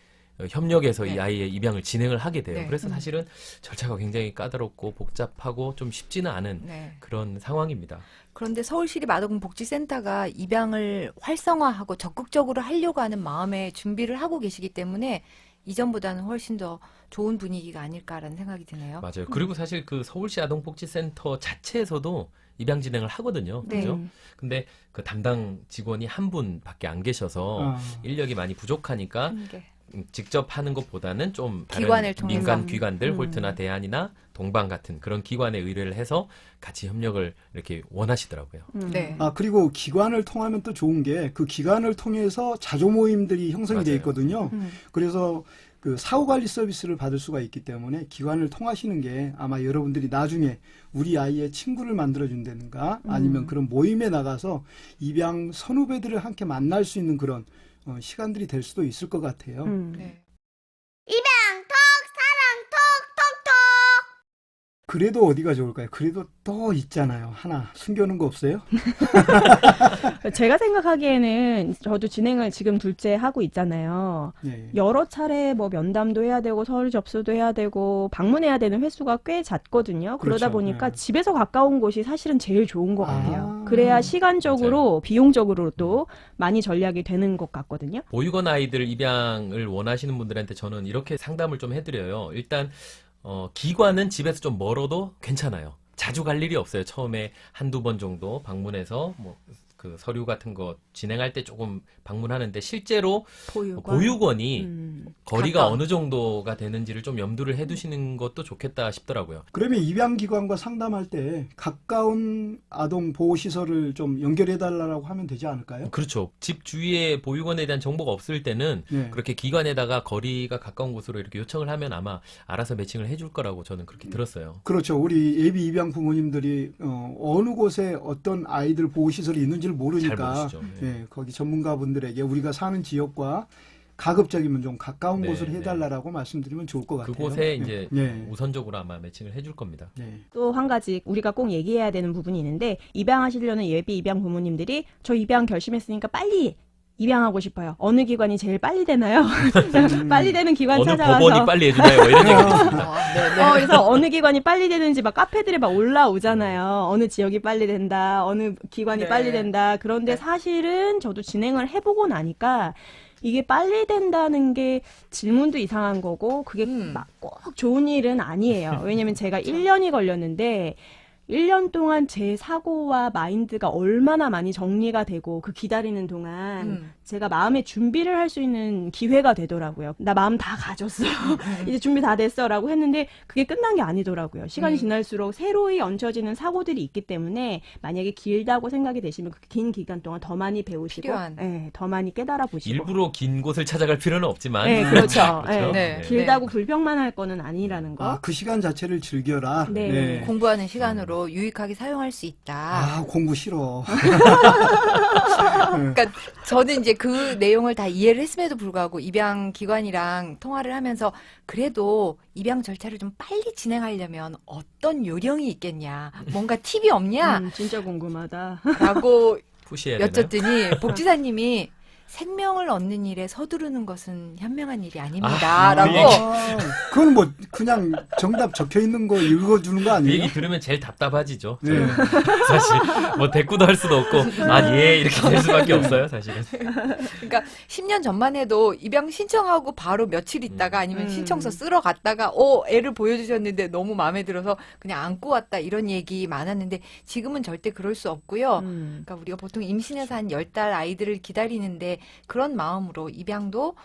Speaker 5: 협력해서 이
Speaker 1: 네.
Speaker 5: 아이의 입양을 진행을 하게 돼요.
Speaker 1: 네.
Speaker 5: 그래서 사실은 절차가 굉장히 까다롭고 복잡하고 좀 쉽지는 않은
Speaker 1: 네.
Speaker 5: 그런 상황입니다.
Speaker 1: 그런데 서울시립아동복지센터가 입양을 활성화하고 적극적으로 하려고 하는 마음에 준비를 하고 계시기 때문에 이전보다는 훨씬 더 좋은 분위기가 아닐까라는 생각이 드네요.
Speaker 5: 맞아요. 그리고 사실 그 서울시 아동복지센터 자체에서도 입양 진행을 하거든요.
Speaker 1: 네.
Speaker 5: 그죠? 근데 그 담당 직원이 한 분밖에 안 계셔서 인력이 많이 부족하니까
Speaker 1: 한계.
Speaker 5: 직접 하는 것보다는 좀 다른
Speaker 1: 기관을 통해서.
Speaker 5: 민간 기관들, 홀트나 대안이나 동방 같은 그런 기관에 의뢰를 해서 같이 협력을 이렇게 원하시더라고요.
Speaker 1: 네.
Speaker 2: 그리고 기관을 통하면 또 좋은 게 그 기관을 통해서 자조 모임들이 형성이 돼
Speaker 5: 맞아요.
Speaker 2: 있거든요. 그래서 그 사후관리 서비스를 받을 수가 있기 때문에 기관을 통하시는 게 아마 여러분들이 나중에 우리 아이의 친구를 만들어준다든가 아니면 그런 모임에 나가서 입양 선후배들을 함께 만날 수 있는 그런 시간들이 될 수도 있을 것 같아요.
Speaker 1: 네.
Speaker 4: 입양톡 사랑톡 톡톡.
Speaker 2: 그래도 어디가 좋을까요? 그래도 또 있잖아요. 하나 숨겨놓은 거 없어요?
Speaker 3: 제가 생각하기에는 저도 진행을 지금 둘째 하고 있잖아요.
Speaker 2: 예.
Speaker 3: 여러 차례 뭐 면담도 해야 되고 서류 접수도 해야 되고 방문해야 되는 횟수가 꽤 잦거든요. 그러다
Speaker 2: 그렇죠.
Speaker 3: 보니까
Speaker 2: 네.
Speaker 3: 집에서 가까운 곳이 사실은 제일 좋은 것
Speaker 2: 아.
Speaker 3: 같아요. 그래야 시간적으로 비용적으로도 많이 전략이 되는 것 같거든요.
Speaker 5: 보육원 아이들 입양을 원하시는 분들한테 저는 이렇게 상담을 좀 해드려요. 일단 기관은 집에서 좀 멀어도 괜찮아요. 자주 갈 일이 없어요. 처음에 한두 번 정도 방문해서 뭐 그 서류 같은 거 진행할 때 조금 방문하는데 실제로 보육원이 거리가
Speaker 1: 가까워.
Speaker 5: 어느 정도가 되는지를 좀 염두를 해두시는 것도 좋겠다 싶더라고요.
Speaker 2: 그러면 입양기관과 상담할 때 가까운 아동 보호시설을 좀 연결해달라고 하면 되지 않을까요?
Speaker 5: 그렇죠. 집 주위에 보육원에 대한 정보가 없을 때는
Speaker 2: 네.
Speaker 5: 그렇게 기관에다가 거리가 가까운 곳으로 이렇게 요청을 하면 아마 알아서 매칭을 해줄 거라고 저는 그렇게 들었어요.
Speaker 2: 그렇죠. 우리 예비 입양 부모님들이 어느 곳에 어떤 아이들 보호시설이 있는지를
Speaker 5: 잘
Speaker 2: 모르니까
Speaker 5: 모르시죠. 네.
Speaker 2: 예, 거기 전문가분들에게 우리가 사는 지역과 가급적이면 좀 가까운
Speaker 5: 네,
Speaker 2: 곳을
Speaker 5: 네.
Speaker 2: 해달라고 말씀드리면 좋을 것 같아요.
Speaker 5: 그곳에
Speaker 2: 예,
Speaker 5: 이제
Speaker 2: 예,
Speaker 5: 우선적으로 아마 매칭을 해줄 겁니다.
Speaker 2: 예.
Speaker 3: 또 한 가지 우리가 꼭 얘기해야 되는 부분이 있는데 입양하시려는 예비 입양 부모님들이 저 입양 결심했으니까 빨리 입양하고 싶어요. 어느 기관이 제일 빨리 되나요? 빨리 되는 기관
Speaker 5: 어느
Speaker 3: 찾아가서
Speaker 5: 법원이 빨리 해주나요? 뭐 이런 얘기 있습니다.
Speaker 3: 그래서 어느 기관이 빨리 되는지 막 카페들에 막 올라오잖아요. 어느 지역이 빨리 된다, 어느 기관이
Speaker 1: 네.
Speaker 3: 빨리 된다. 그런데 사실은 저도 진행을 해보고 나니까 이게 빨리 된다는 게 질문도 이상한 거고 그게 막 꼭 좋은 일은 아니에요. 왜냐면 제가 1년이 걸렸는데 1년 동안 제 사고와 마인드가 얼마나 많이 정리가 되고 그 기다리는 동안 제가 마음의 준비를 할 수 있는 기회가 되더라고요. 나 마음 다 가졌어. 이제 준비 다 됐어. 라고 했는데 그게 끝난 게 아니더라고요. 시간이 지날수록 새로이 얹혀지는 사고들이 있기 때문에 만약에 길다고 생각이 되시면 그 긴 기간 동안 더 많이 배우시고
Speaker 1: 필요한.
Speaker 3: 네, 더 많이 깨달아 보시고
Speaker 5: 일부러 긴 곳을 찾아갈 필요는 없지만.
Speaker 3: 네, 그렇죠.
Speaker 5: 그렇죠?
Speaker 1: 네.
Speaker 3: 길다고 불평만 할 거는 아니라는 거.
Speaker 2: 그 시간 자체를 즐겨라.
Speaker 3: 네.
Speaker 1: 공부하는 시간으로 유익하게 사용할 수 있다.
Speaker 2: 공부 싫어.
Speaker 1: 그러니까 저는 이제 그 내용을 다 이해를 했음에도 불구하고 입양 기관이랑 통화를 하면서 그래도 입양 절차를 좀 빨리 진행하려면 어떤 요령이 있겠냐, 뭔가 팁이 없냐?
Speaker 3: 진짜 궁금하다.
Speaker 1: 라고
Speaker 5: 푸시해야 되나요?
Speaker 1: 여쭸더니 복지사님이 생명을 얻는 일에 서두르는 것은 현명한 일이
Speaker 5: 아,
Speaker 1: 아닙니다라고.
Speaker 5: 그 얘기.
Speaker 2: 그건 뭐 그냥 정답 적혀 있는 거 읽어주는 거
Speaker 5: 그
Speaker 2: 아니에요?
Speaker 5: 얘기 들으면 제일 답답하지죠.
Speaker 2: 네.
Speaker 5: 저는. 사실 뭐 대꾸도 할 수도 없고 예 이렇게 될 수밖에 없어요. 사실은.
Speaker 1: 그러니까 10년 전만 해도 입양 신청하고 바로 며칠 있다가 아니면 신청서 쓰러 갔다가 애를 보여주셨는데 너무 마음에 들어서 그냥 안고 왔다 이런 얘기 많았는데 지금은 절대 그럴 수 없고요. 그러니까 우리가 보통 임신해서 한 10달 아이들을 기다리는데 그런 마음으로 입양도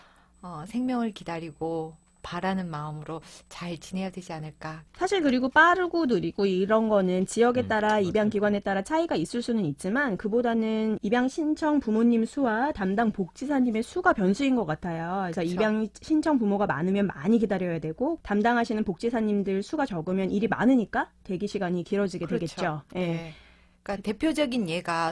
Speaker 1: 생명을 기다리고 바라는 마음으로 잘 지내야 되지 않을까.
Speaker 3: 사실 그리고 빠르고 느리고 이런 거는 지역에 따라
Speaker 5: 맞아요.
Speaker 3: 입양 기관에 따라 차이가 있을 수는 있지만 그보다는 입양 신청 부모님 수와 담당 복지사님의 수가 변수인 것 같아요. 그래서
Speaker 1: 그쵸.
Speaker 3: 입양 신청 부모가 많으면 많이 기다려야 되고 담당하시는 복지사님들 수가 적으면 일이 많으니까 대기 시간이 길어지게 되겠죠. 예.
Speaker 1: 네. 그러니까 대표적인 예가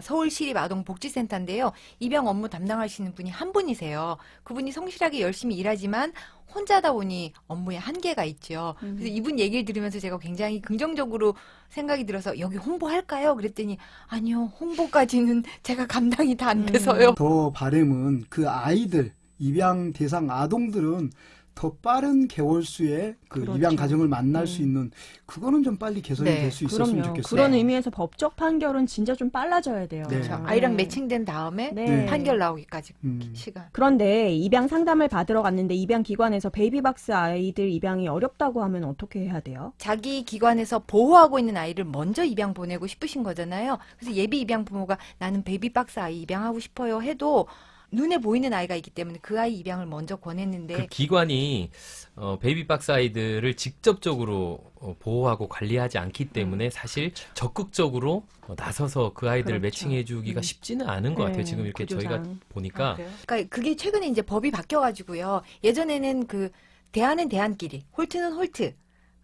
Speaker 1: 서울시립아동복지센터인데요. 입양 업무 담당하시는 분이 한 분이세요. 그분이 성실하게 열심히 일하지만 혼자다 보니 업무에 한계가 있죠. 그래서 이분 얘기를 들으면서 제가 굉장히 긍정적으로 생각이 들어서 여기 홍보할까요? 그랬더니 아니요, 홍보까지는 제가 감당이 다 안 돼서요.
Speaker 2: 더 바람은 그 아이들, 입양 대상 아동들은 더 빠른 개월수에 그
Speaker 3: 그렇죠.
Speaker 2: 입양 가정을 만날 수 있는 그거는 좀 빨리 개선이
Speaker 1: 네,
Speaker 2: 될 수 있었으면
Speaker 3: 그럼요.
Speaker 2: 좋겠어요.
Speaker 3: 그런 의미에서 법적 판결은 진짜 좀 빨라져야 돼요.
Speaker 2: 네.
Speaker 1: 그렇죠. 아이랑 매칭된 다음에
Speaker 3: 네.
Speaker 1: 판결 나오기까지
Speaker 2: 음.
Speaker 1: 시간.
Speaker 3: 그런데 입양 상담을 받으러 갔는데 입양 기관에서 베이비박스 아이들 입양이 어렵다고 하면 어떻게 해야 돼요?
Speaker 1: 자기 기관에서 보호하고 있는 아이를 먼저 입양 보내고 싶으신 거잖아요. 그래서 예비 입양 부모가 나는 베이비박스 아이 입양하고 싶어요 해도 눈에 보이는 아이가 있기 때문에 그 아이 입양을 먼저 권했는데
Speaker 5: 그 기관이 베이비박스 아이들을 직접적으로 보호하고 관리하지 않기 때문에 사실 적극적으로 나서서 그 아이들을
Speaker 3: 그렇죠.
Speaker 5: 매칭해주기가 쉽지는 않은 것
Speaker 3: 네,
Speaker 5: 같아요. 지금 이렇게
Speaker 3: 구조상.
Speaker 5: 저희가 보니까
Speaker 1: 그러니까 그게 최근에 이제 법이 바뀌어가지고요. 예전에는 그 대안은 대안끼리, 홀트는 홀트,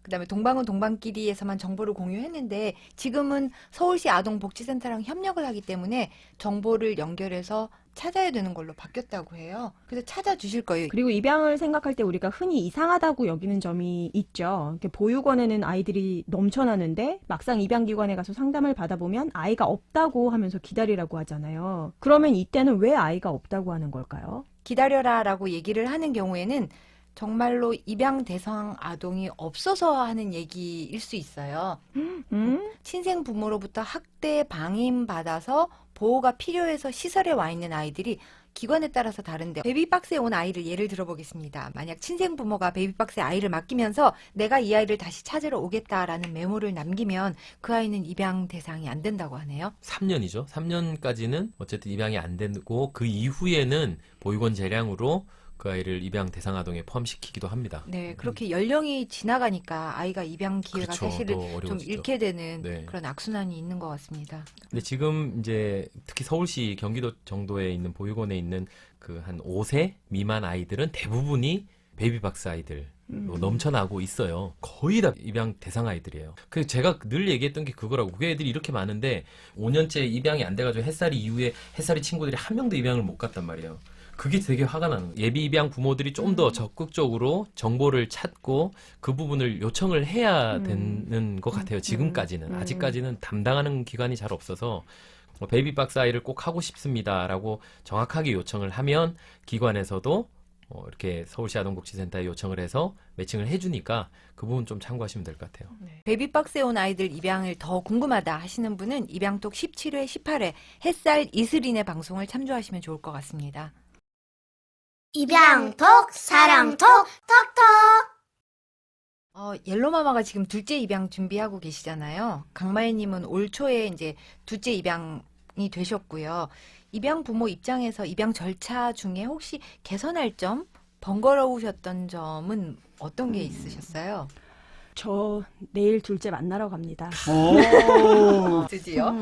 Speaker 1: 그다음에 동방은 동방끼리에서만 정보를 공유했는데 지금은 서울시 아동복지센터랑 협력을 하기 때문에 정보를 연결해서 찾아야 되는 걸로 바뀌었다고 해요. 그래서 찾아주실 거예요.
Speaker 3: 그리고 입양을 생각할 때 우리가 흔히 이상하다고 여기는 점이 있죠. 이렇게 보육원에는 아이들이 넘쳐나는데 막상 입양기관에 가서 상담을 받아보면 아이가 없다고 하면서 기다리라고 하잖아요. 그러면 이때는 왜 아이가 없다고 하는 걸까요?
Speaker 1: 기다려라라고 얘기를 하는 경우에는 정말로 입양 대상 아동이 없어서 하는 얘기일 수 있어요. 친생 부모로부터 학대 방임 받아서 보호가 필요해서 시설에 와 있는 아이들이 기관에 따라서 다른데 베이비박스에 온 아이를 예를 들어보겠습니다. 만약 친생 부모가 베이비박스에 아이를 맡기면서 내가 이 아이를 다시 찾으러 오겠다라는 메모를 남기면 그 아이는 입양 대상이 안 된다고 하네요.
Speaker 5: 3년이죠. 3년까지는 어쨌든 입양이 안 되고 그 이후에는 보육원 재량으로 그 아이를 입양 대상 아동에 포함시키기도 합니다.
Speaker 1: 네, 그렇게 연령이 지나가니까 아이가 입양 기회가
Speaker 5: 그렇죠.
Speaker 1: 사실은
Speaker 5: 더
Speaker 1: 좀
Speaker 5: 어려워지죠.
Speaker 1: 잃게 되는
Speaker 5: 네.
Speaker 1: 그런 악순환이 있는 것 같습니다.
Speaker 5: 근데 지금 이제 특히 서울시 경기도 정도에 있는 보육원에 있는 그 한 5세 미만 아이들은 대부분이 베이비박스 아이들 로 넘쳐나고 있어요. 거의 다 입양 대상 아이들이에요. 그 제가 늘 얘기했던 게 그거라고. 그 애들이 이렇게 많은데 5년째 입양이 안 돼가지고 햇살이 이후에 햇살이 친구들이 한 명도 입양을 못 갔단 말이에요. 그게 되게 화가 나는 거예요. 예비 입양 부모들이 좀 더 적극적으로 정보를 찾고 그 부분을 요청을 해야 되는 것 같아요. 지금까지는. 아직까지는 담당하는 기관이 잘 없어서 베이비박스 아이를 꼭 하고 싶습니다라고 정확하게 요청을 하면 기관에서도 이렇게 서울시 아동복지센터에 요청을 해서 매칭을 해주니까 그 부분 좀 참고하시면 될 것 같아요.
Speaker 1: 베이비박스에 온 아이들 입양을 더 궁금하다 하시는 분은 입양톡 17회, 18회 햇살 이슬인의 방송을 참조하시면 좋을 것 같습니다.
Speaker 4: 입양톡 사랑톡 톡톡.
Speaker 1: 옐로마마가 지금 둘째 입양 준비하고 계시잖아요. 강마애님은 올 초에 이제 둘째 입양이 되셨고요. 입양 부모 입장에서 입양 절차 중에 혹시 개선할 점, 번거로우셨던 점은 어떤 게 있으셨어요?
Speaker 3: 저 내일 둘째 만나러 갑니다.
Speaker 2: 오.
Speaker 1: 드디어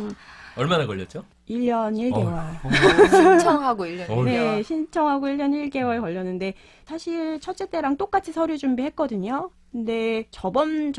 Speaker 5: 얼마나 걸렸죠?
Speaker 3: 1년 1개월.
Speaker 1: 신청하고 1년
Speaker 5: 어,
Speaker 3: 네, 신청하고 1년 1개월 걸렸는데 사실 첫째 때랑 똑같이 서류 준비했거든요. 근데 저번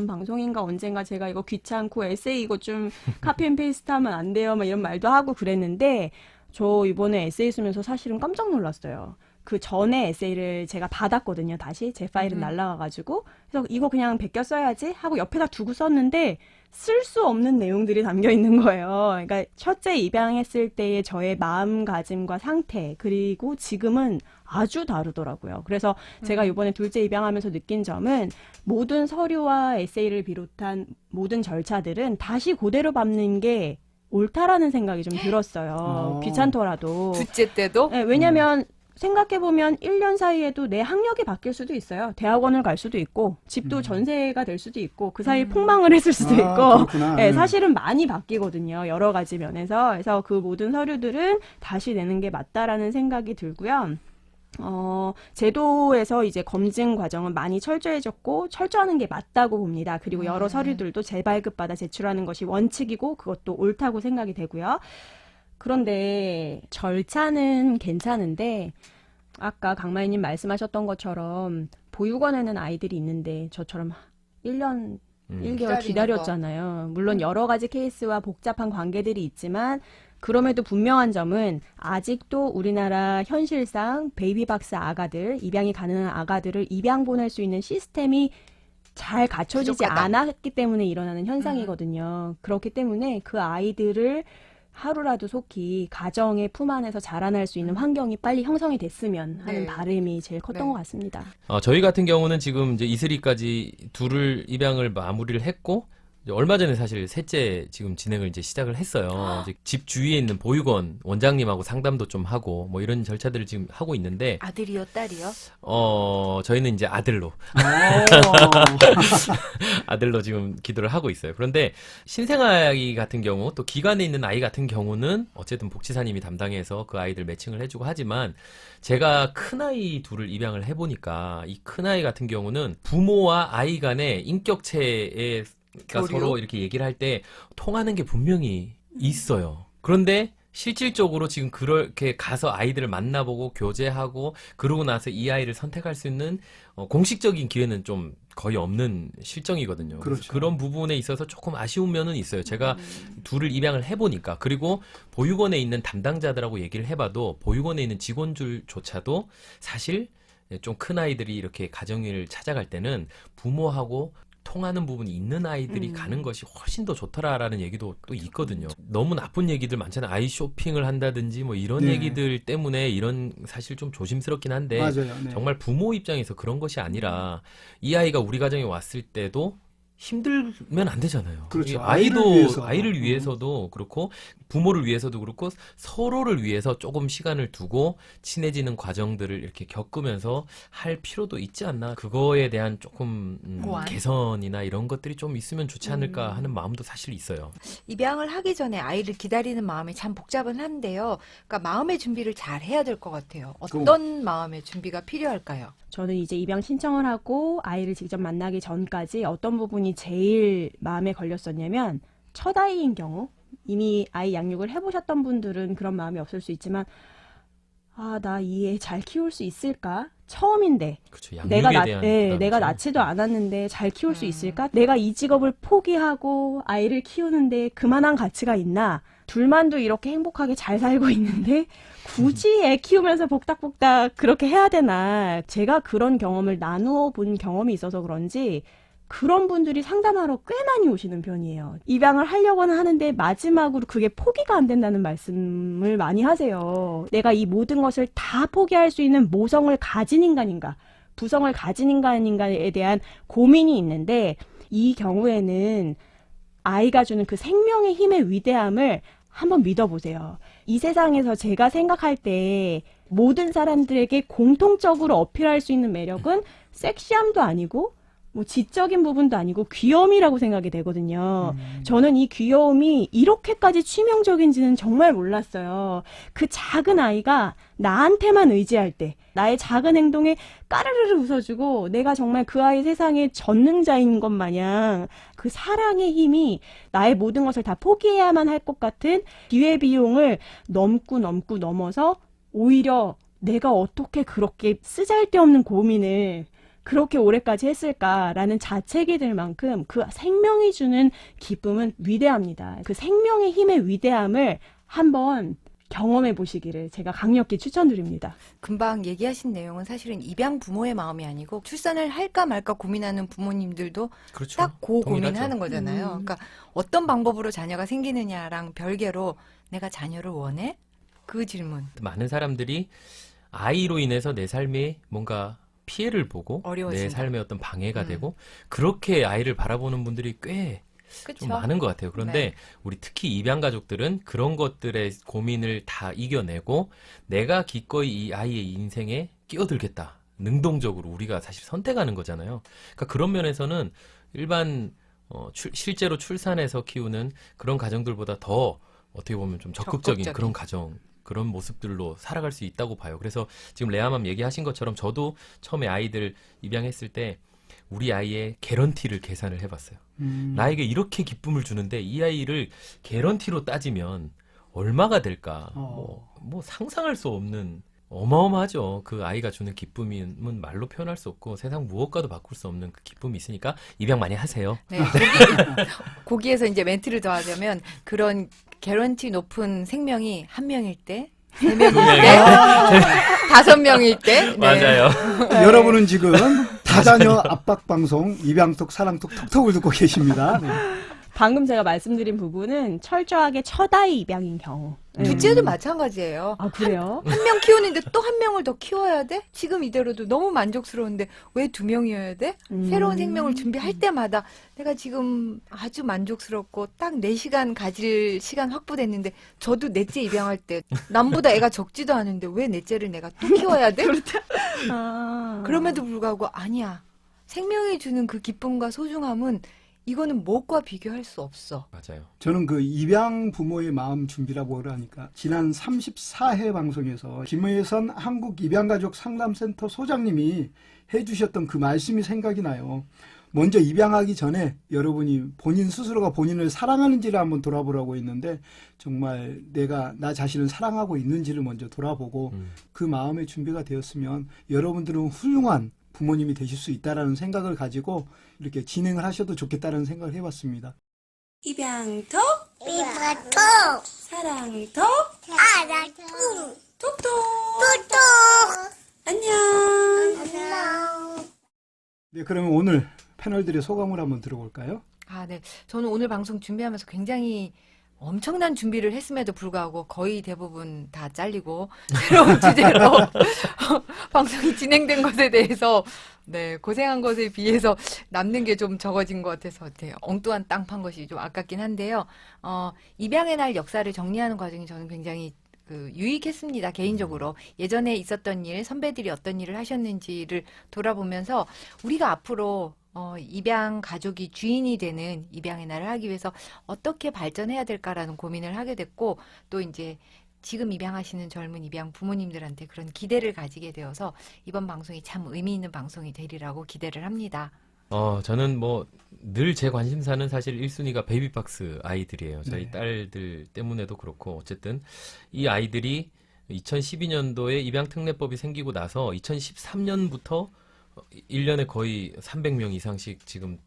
Speaker 3: 방송인가 언젠가 제가 이거 귀찮고 에세이 이거 좀 카피 앤 페이스트 하면 안 돼요. 막 이런 말도 하고 그랬는데 저 이번에 에세이 쓰면서 사실은 깜짝 놀랐어요. 그 전에 에세이를 제가 받았거든요. 다시 제 파일은 날라가가지고 그래서 이거 그냥 베껴 써야지 하고 옆에다 두고 썼는데 쓸 수 없는 내용들이 담겨 있는 거예요. 그러니까 첫째 입양했을 때의 저의 마음가짐과 상태 그리고 지금은 아주 다르더라고요. 그래서 제가 이번에 둘째 입양하면서 느낀 점은 모든 서류와 에세이를 비롯한 모든 절차들은 다시 그대로 밟는 게 옳다라는 생각이 좀 들었어요. 귀찮더라도.
Speaker 1: 둘째 때도
Speaker 3: 네, 왜냐면 생각해보면 1년 사이에도 내 학력이 바뀔 수도 있어요. 대학원을 갈 수도 있고 집도 전세가 될 수도 있고 그 사이에 폭망을 했을 수도 있고
Speaker 2: 그렇구나.
Speaker 3: 네, 사실은 많이 바뀌거든요. 여러 가지 면에서. 그래서 그 모든 서류들은 다시 내는 게 맞다라는 생각이 들고요. 제도에서 이제 검증 과정은 많이 철저해졌고 철저하는 게 맞다고 봅니다. 그리고 여러 서류들도 재발급받아 제출하는 것이 원칙이고 그것도 옳다고 생각이 되고요. 그런데 절차는 괜찮은데 아까 강마희님 말씀하셨던 것처럼 보육원에는 아이들이 있는데 저처럼 1년 1개월 기다렸잖아요. 물론 여러 가지 케이스와 복잡한 관계들이 있지만 그럼에도 분명한 점은 아직도 우리나라 현실상 베이비박스 아가들, 입양이 가능한 아가들을 입양 보낼 수 있는 시스템이 잘 갖춰지지
Speaker 1: 부족하다.
Speaker 3: 않았기 때문에 일어나는 현상이거든요. 그렇기 때문에 그 아이들을 하루라도 속히 가정의 품 안에서 자라날 수 있는 환경이 빨리 형성이 됐으면 하는
Speaker 1: 네.
Speaker 3: 바람이 제일 컸던
Speaker 1: 네.
Speaker 3: 것 같습니다.
Speaker 5: 저희 같은 경우는 지금 이제 이슬이까지 둘을 입양을 마무리를 했고 이제 얼마 전에 사실 셋째 지금 진행을 이제 시작을 했어요. 이제 집 주위에 있는 보육원 원장님하고 상담도 좀 하고 뭐 이런 절차들을 지금 하고 있는데
Speaker 1: 아들이요, 딸이요?
Speaker 5: 저희는 이제 아들로 아들로 지금 기도를 하고 있어요. 그런데 신생아이 같은 경우 또 기관에 있는 아이 같은 경우는 어쨌든 복지사님이 담당해서 그 아이들 매칭을 해주고 하지만 제가 큰아이 둘을 입양을 해보니까 이 큰아이 같은 경우는 부모와 아이 간의 인격체에 그러니까
Speaker 1: 교류?
Speaker 5: 서로 이렇게 얘기를 할 때 통하는 게 분명히 있어요. 그런데 실질적으로 지금 그렇게 가서 아이들을 만나보고 교제하고 그러고 나서 이 아이를 선택할 수 있는 공식적인 기회는 좀 거의 없는 실정이거든요. 그래서
Speaker 2: 그렇죠.
Speaker 5: 그런 부분에 있어서 조금 아쉬운 면은 있어요. 제가 둘을 입양을 해보니까 그리고 보육원에 있는 담당자들하고 얘기를 해봐도 보육원에 있는 직원들조차도 사실 좀 큰 아이들이 이렇게 가정을 찾아갈 때는 부모하고 통하는 부분이 있는 아이들이 가는 것이 훨씬 더 좋더라라는 얘기도 또 있거든요. 너무 나쁜 얘기들 많잖아요. 아이 쇼핑을 한다든지 뭐 이런
Speaker 2: 네.
Speaker 5: 얘기들 때문에 이런 사실 좀 조심스럽긴 한데
Speaker 2: 맞아요. 네.
Speaker 5: 정말 부모 입장에서 그런 것이 아니라 이 아이가 우리 가정에 왔을 때도 힘들면 안 되잖아요.
Speaker 2: 그렇죠.
Speaker 5: 이
Speaker 2: 아이를
Speaker 5: 아이를
Speaker 2: 위해서.
Speaker 5: 위해서도 그렇고 부모를 위해서도 그렇고 서로를 위해서 조금 시간을 두고 친해지는 과정들을 이렇게 겪으면서 할 필요도 있지 않나. 그거에 대한 조금
Speaker 1: 보완?
Speaker 5: 개선이나 이런 것들이 좀 있으면 좋지 않을까 하는 마음도 사실 있어요.
Speaker 1: 입양을 하기 전에 아이를 기다리는 마음이 참 복잡은 한데요. 그러니까 마음의 준비를 잘 해야 될 것 같아요. 어떤 마음의 준비가 필요할까요?
Speaker 3: 저는 이제 입양 신청을 하고 아이를 직접 만나기 전까지 어떤 부분이 제일 마음에 걸렸었냐면 첫 아이인 경우 이미 아이 양육을 해보셨던 분들은 그런 마음이 없을 수 있지만 나 이 애 잘 키울 수 있을까? 처음인데
Speaker 5: 그렇죠. 양육에 대한 부담이죠.
Speaker 3: 내가 낳지도 않았는데 잘 키울 수 있을까? 내가 이 직업을 포기하고 아이를 키우는데 그만한 가치가 있나? 둘만도 이렇게 행복하게 잘 살고 있는데 굳이 애 키우면서 복닥복닥 그렇게 해야 되나? 제가 그런 경험을 나누어 본 경험이 있어서 그런지 그런 분들이 상담하러 꽤 많이 오시는 편이에요. 입양을 하려고는 하는데 마지막으로 그게 포기가 안 된다는 말씀을 많이 하세요. 내가 이 모든 것을 다 포기할 수 있는 모성을 가진 인간인가, 부성을 가진 인간인가에 대한 고민이 있는데 이 경우에는 아이가 주는 그 생명의 힘의 위대함을 한번 믿어보세요. 이 세상에서 제가 생각할 때 모든 사람들에게 공통적으로 어필할 수 있는 매력은 섹시함도 아니고 뭐 지적인 부분도 아니고 귀여움이라고 생각이 되거든요. 저는 이 귀여움이 이렇게까지 치명적인지는 정말 몰랐어요. 그 작은 아이가 나한테만 의지할 때 나의 작은 행동에 까르르르 웃어주고 내가 정말 그 아이 세상의 전능자인 것 마냥 그 사랑의 힘이 나의 모든 것을 다 포기해야만 할 것 같은 기회비용을 넘어서 오히려 내가 어떻게 그렇게 쓰잘데없는 고민을 그렇게 오래까지 했을까라는 자책이 들 만큼 그 생명이 주는 기쁨은 위대합니다. 그 생명의 힘의 위대함을 한번 경험해 보시기를 제가 강력히 추천드립니다.
Speaker 1: 금방 얘기하신 내용은 사실은 입양 부모의 마음이 아니고 출산을 할까 말까 고민하는 부모님들도
Speaker 5: 그렇죠.
Speaker 1: 딱 그
Speaker 5: 동일하죠.
Speaker 1: 고민하는 거잖아요. 그러니까 어떤 방법으로 자녀가 생기느냐랑 별개로 내가 자녀를 원해? 그 질문.
Speaker 5: 많은 사람들이 아이로 인해서 내 삶에 뭔가 피해를 보고
Speaker 1: 어려워진다.
Speaker 5: 내 삶에 어떤 방해가 되고 그렇게 아이를 바라보는 분들이 꽤 좀
Speaker 1: 그렇죠?
Speaker 5: 많은 것 같아요. 그런데
Speaker 1: 네.
Speaker 5: 우리 특히 입양 가족들은 그런 것들의 고민을 다 이겨내고 내가 기꺼이 이 아이의 인생에 끼어들겠다. 능동적으로 우리가 사실 선택하는 거잖아요. 그러니까 그런 면에서는 일반 실제로 출산해서 키우는 그런 가정들보다 더 어떻게 보면 좀 적극적인
Speaker 1: 적극적인.
Speaker 5: 그런 가정 그런 모습들로 살아갈 수 있다고 봐요. 그래서 지금 레아맘 얘기하신 것처럼 저도 처음에 아이들 입양했을 때 우리 아이의 개런티를 계산을 해봤어요. 나에게 이렇게 기쁨을 주는데 이 아이를 개런티로 따지면 얼마가 될까? 뭐 상상할 수 없는 어마어마하죠. 그 아이가 주는 기쁨은 말로 표현할 수 없고 세상 무엇과도 바꿀 수 없는 그 기쁨이 있으니까 입양 많이 하세요.
Speaker 1: 네, 거기에서 이제 멘트를 더하자면 그런 개런티 높은 생명이 한 명일 때, 세 명일 때, 다섯 명일 때. 네.
Speaker 5: 맞아요.
Speaker 2: 여러분은 지금 다자녀 압박 방송 입양톡 사랑톡 톡톡을 듣고 계십니다. 네.
Speaker 3: 방금 제가 말씀드린 부분은 철저하게 첫 아이 입양인 경우.
Speaker 1: 둘째도 마찬가지예요.
Speaker 3: 아, 그래요?
Speaker 1: 한 명 키우는데 또 한 명을 더 키워야 돼? 지금 이대로도 너무 만족스러운데 왜 두 명이어야 돼? 새로운 생명을 준비할 때마다 내가 지금 아주 만족스럽고 딱 4시간 가질 시간 확보됐는데 저도 넷째 입양할 때 남보다 애가 적지도 않은데 왜 넷째를 내가 또 키워야 돼?
Speaker 3: 아.
Speaker 1: 그럼에도 불구하고 아니야. 생명이 주는 그 기쁨과 소중함은 이거는 무엇과 비교할 수 없어.
Speaker 5: 맞아요.
Speaker 2: 저는 그 입양 부모의 마음 준비라고 그러니까 지난 34회 방송에서 김의선 한국 입양가족 상담센터 소장님이 해주셨던 그 말씀이 생각이 나요. 먼저 입양하기 전에 여러분이 본인 스스로가 본인을 사랑하는지를 한번 돌아보라고 했는데 정말 내가 나 자신을 사랑하고 있는지를 먼저 돌아보고 그 마음의 준비가 되었으면 여러분들은 훌륭한 부모님이 되실 수 있다라는 생각을 가지고 이렇게 진행을 하셔도 좋겠다는 생각을 해봤습니다.
Speaker 8: 입양톡
Speaker 4: 이모토
Speaker 8: 사랑톡
Speaker 4: 사랑토
Speaker 8: 톡톡
Speaker 4: 토토
Speaker 8: 안녕.
Speaker 4: 안녕.
Speaker 2: 네, 그러면 오늘 패널들의 소감을 한번 들어볼까요?
Speaker 1: 아, 네. 저는 오늘 방송 준비하면서 굉장히 엄청난 준비를 했음에도 불구하고 거의 대부분 다 잘리고 새로운 주제로 방송이 진행된 것에 대해서 네, 고생한 것에 비해서 남는 게 좀 적어진 것 같아서 네, 엉뚱한 땅 판 것이 좀 아깝긴 한데요. 입양의 날 역사를 정리하는 과정이 저는 굉장히 유익했습니다. 개인적으로. 예전에 있었던 일, 선배들이 어떤 일을 하셨는지를 돌아보면서 우리가 앞으로 입양 가족이 주인이 되는 입양의 날을 하기 위해서 어떻게 발전해야 될까라는 고민을 하게 됐고 또 이제 지금 입양하시는 젊은 입양 부모님들한테 그런 기대를 가지게 되어서 이번 방송이 참 의미 있는 방송이 되리라고 기대를 합니다.
Speaker 5: 저는 뭐 늘 제 관심사는 사실 1순위가 베이비박스 아이들이에요. 저희
Speaker 2: 네.
Speaker 5: 딸들 때문에도 그렇고 어쨌든 이 아이들이 2012년도에 입양특례법이 생기고 나서 2013년부터 1년에 거의 300명 이상씩 지금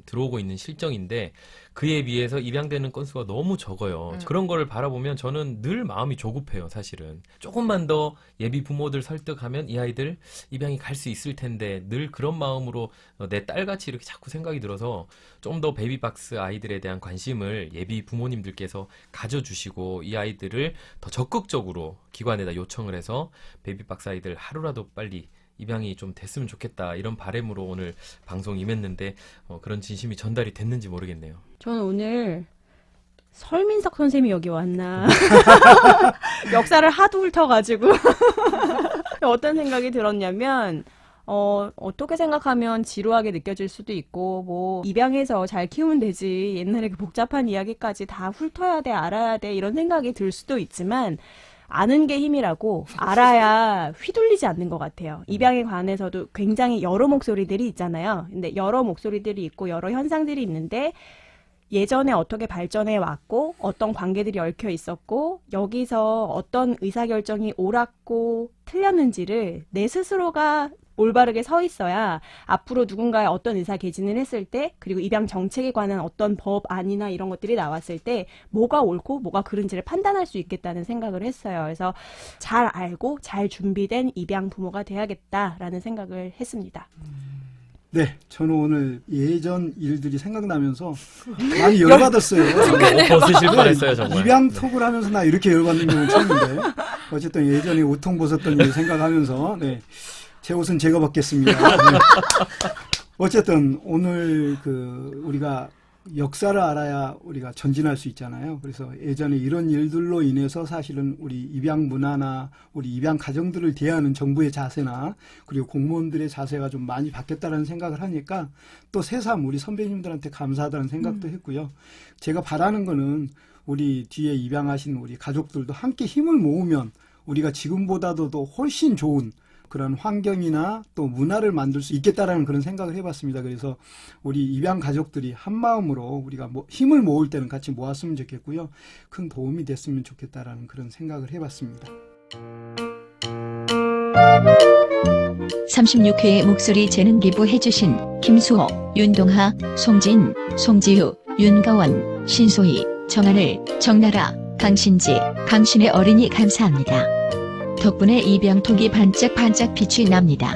Speaker 5: 들어오고 있는 실정인데 그에 비해서 입양되는 건수가 너무 적어요. 그런 거를 바라보면 저는 늘 마음이 조급해요, 사실은. 조금만 더 예비 부모들 설득하면 이 아이들 입양이 갈 수 있을 텐데 늘 그런 마음으로 내 딸같이 이렇게 자꾸 생각이 들어서 좀 더 베이비박스 아이들에 대한 관심을 예비 부모님들께서 가져주시고 이 아이들을 더 적극적으로 기관에다 요청을 해서 베이비박스 아이들 하루라도 빨리 입양이 좀 됐으면 좋겠다 이런 바람으로 오늘 방송 임했는데 그런 진심이 전달이 됐는지 모르겠네요.
Speaker 3: 저는 오늘 설민석 선생님이 여기 왔나 역사를 하도 훑어가지고 어떤 생각이 들었냐면 어떻게 생각하면 지루하게 느껴질 수도 있고 뭐 입양해서 잘 키우면 되지 옛날에 그 복잡한 이야기까지 다 훑어야 돼 알아야 돼 이런 생각이 들 수도 있지만 아는 게 힘이라고 알아야 휘둘리지 않는 것 같아요. 입양에 관해서도 굉장히 여러 목소리들이 있잖아요. 근데 여러 목소리들이 있고 여러 현상들이 있는데 예전에 어떻게 발전해 왔고 어떤 관계들이 얽혀 있었고 여기서 어떤 의사결정이 옳았고 틀렸는지를 내 스스로가 올바르게 서 있어야 앞으로 누군가의 어떤 의사 개진을 했을 때 그리고 입양 정책에 관한 어떤 법안이나 이런 것들이 나왔을 때 뭐가 옳고 뭐가 그른지를 판단할 수 있겠다는 생각을 했어요. 그래서 잘 알고 잘 준비된 입양 부모가 돼야겠다라는 생각을 했습니다.
Speaker 2: 네, 저는 오늘 예전 일들이 생각나면서 많이 열받았어요.
Speaker 5: 옷 벗으실 뻔했어요, 정말.
Speaker 2: 입양 톡을 하면서 나 이렇게 열받는 경우는 처음인데 어쨌든 예전에 우통 벗었던 일 생각하면서 네, 제 옷은 제가 벗겠습니다. 네. 어쨌든 오늘 우리가 역사를 알아야 우리가 전진할 수 있잖아요. 그래서 예전에 이런 일들로 인해서 사실은 우리 입양 문화나 우리 입양 가정들을 대하는 정부의 자세나 그리고 공무원들의 자세가 좀 많이 바뀌었다는 생각을 하니까 또 새삼 우리 선배님들한테 감사하다는 생각도 했고요. 제가 바라는 거는 우리 뒤에 입양하신 우리 가족들도 함께 힘을 모으면 우리가 지금보다도 더 훨씬 좋은 그런 환경이나 또 문화를 만들 수 있겠다라는 그런 생각을 해봤습니다. 그래서 우리 입양 가족들이 한 마음으로 우리가 힘을 모을 때는 같이 모았으면 좋겠고요. 큰 도움이 됐으면 좋겠다라는 그런 생각을 해봤습니다.
Speaker 9: 36회 목소리 재능 기부해주신 김수호, 윤동하, 송진, 송지유, 윤가원, 신소희, 정하늘, 정나라, 강신지, 강신의 어린이 감사합니다. 덕분에 입양톡이 반짝반짝 빛이 납니다.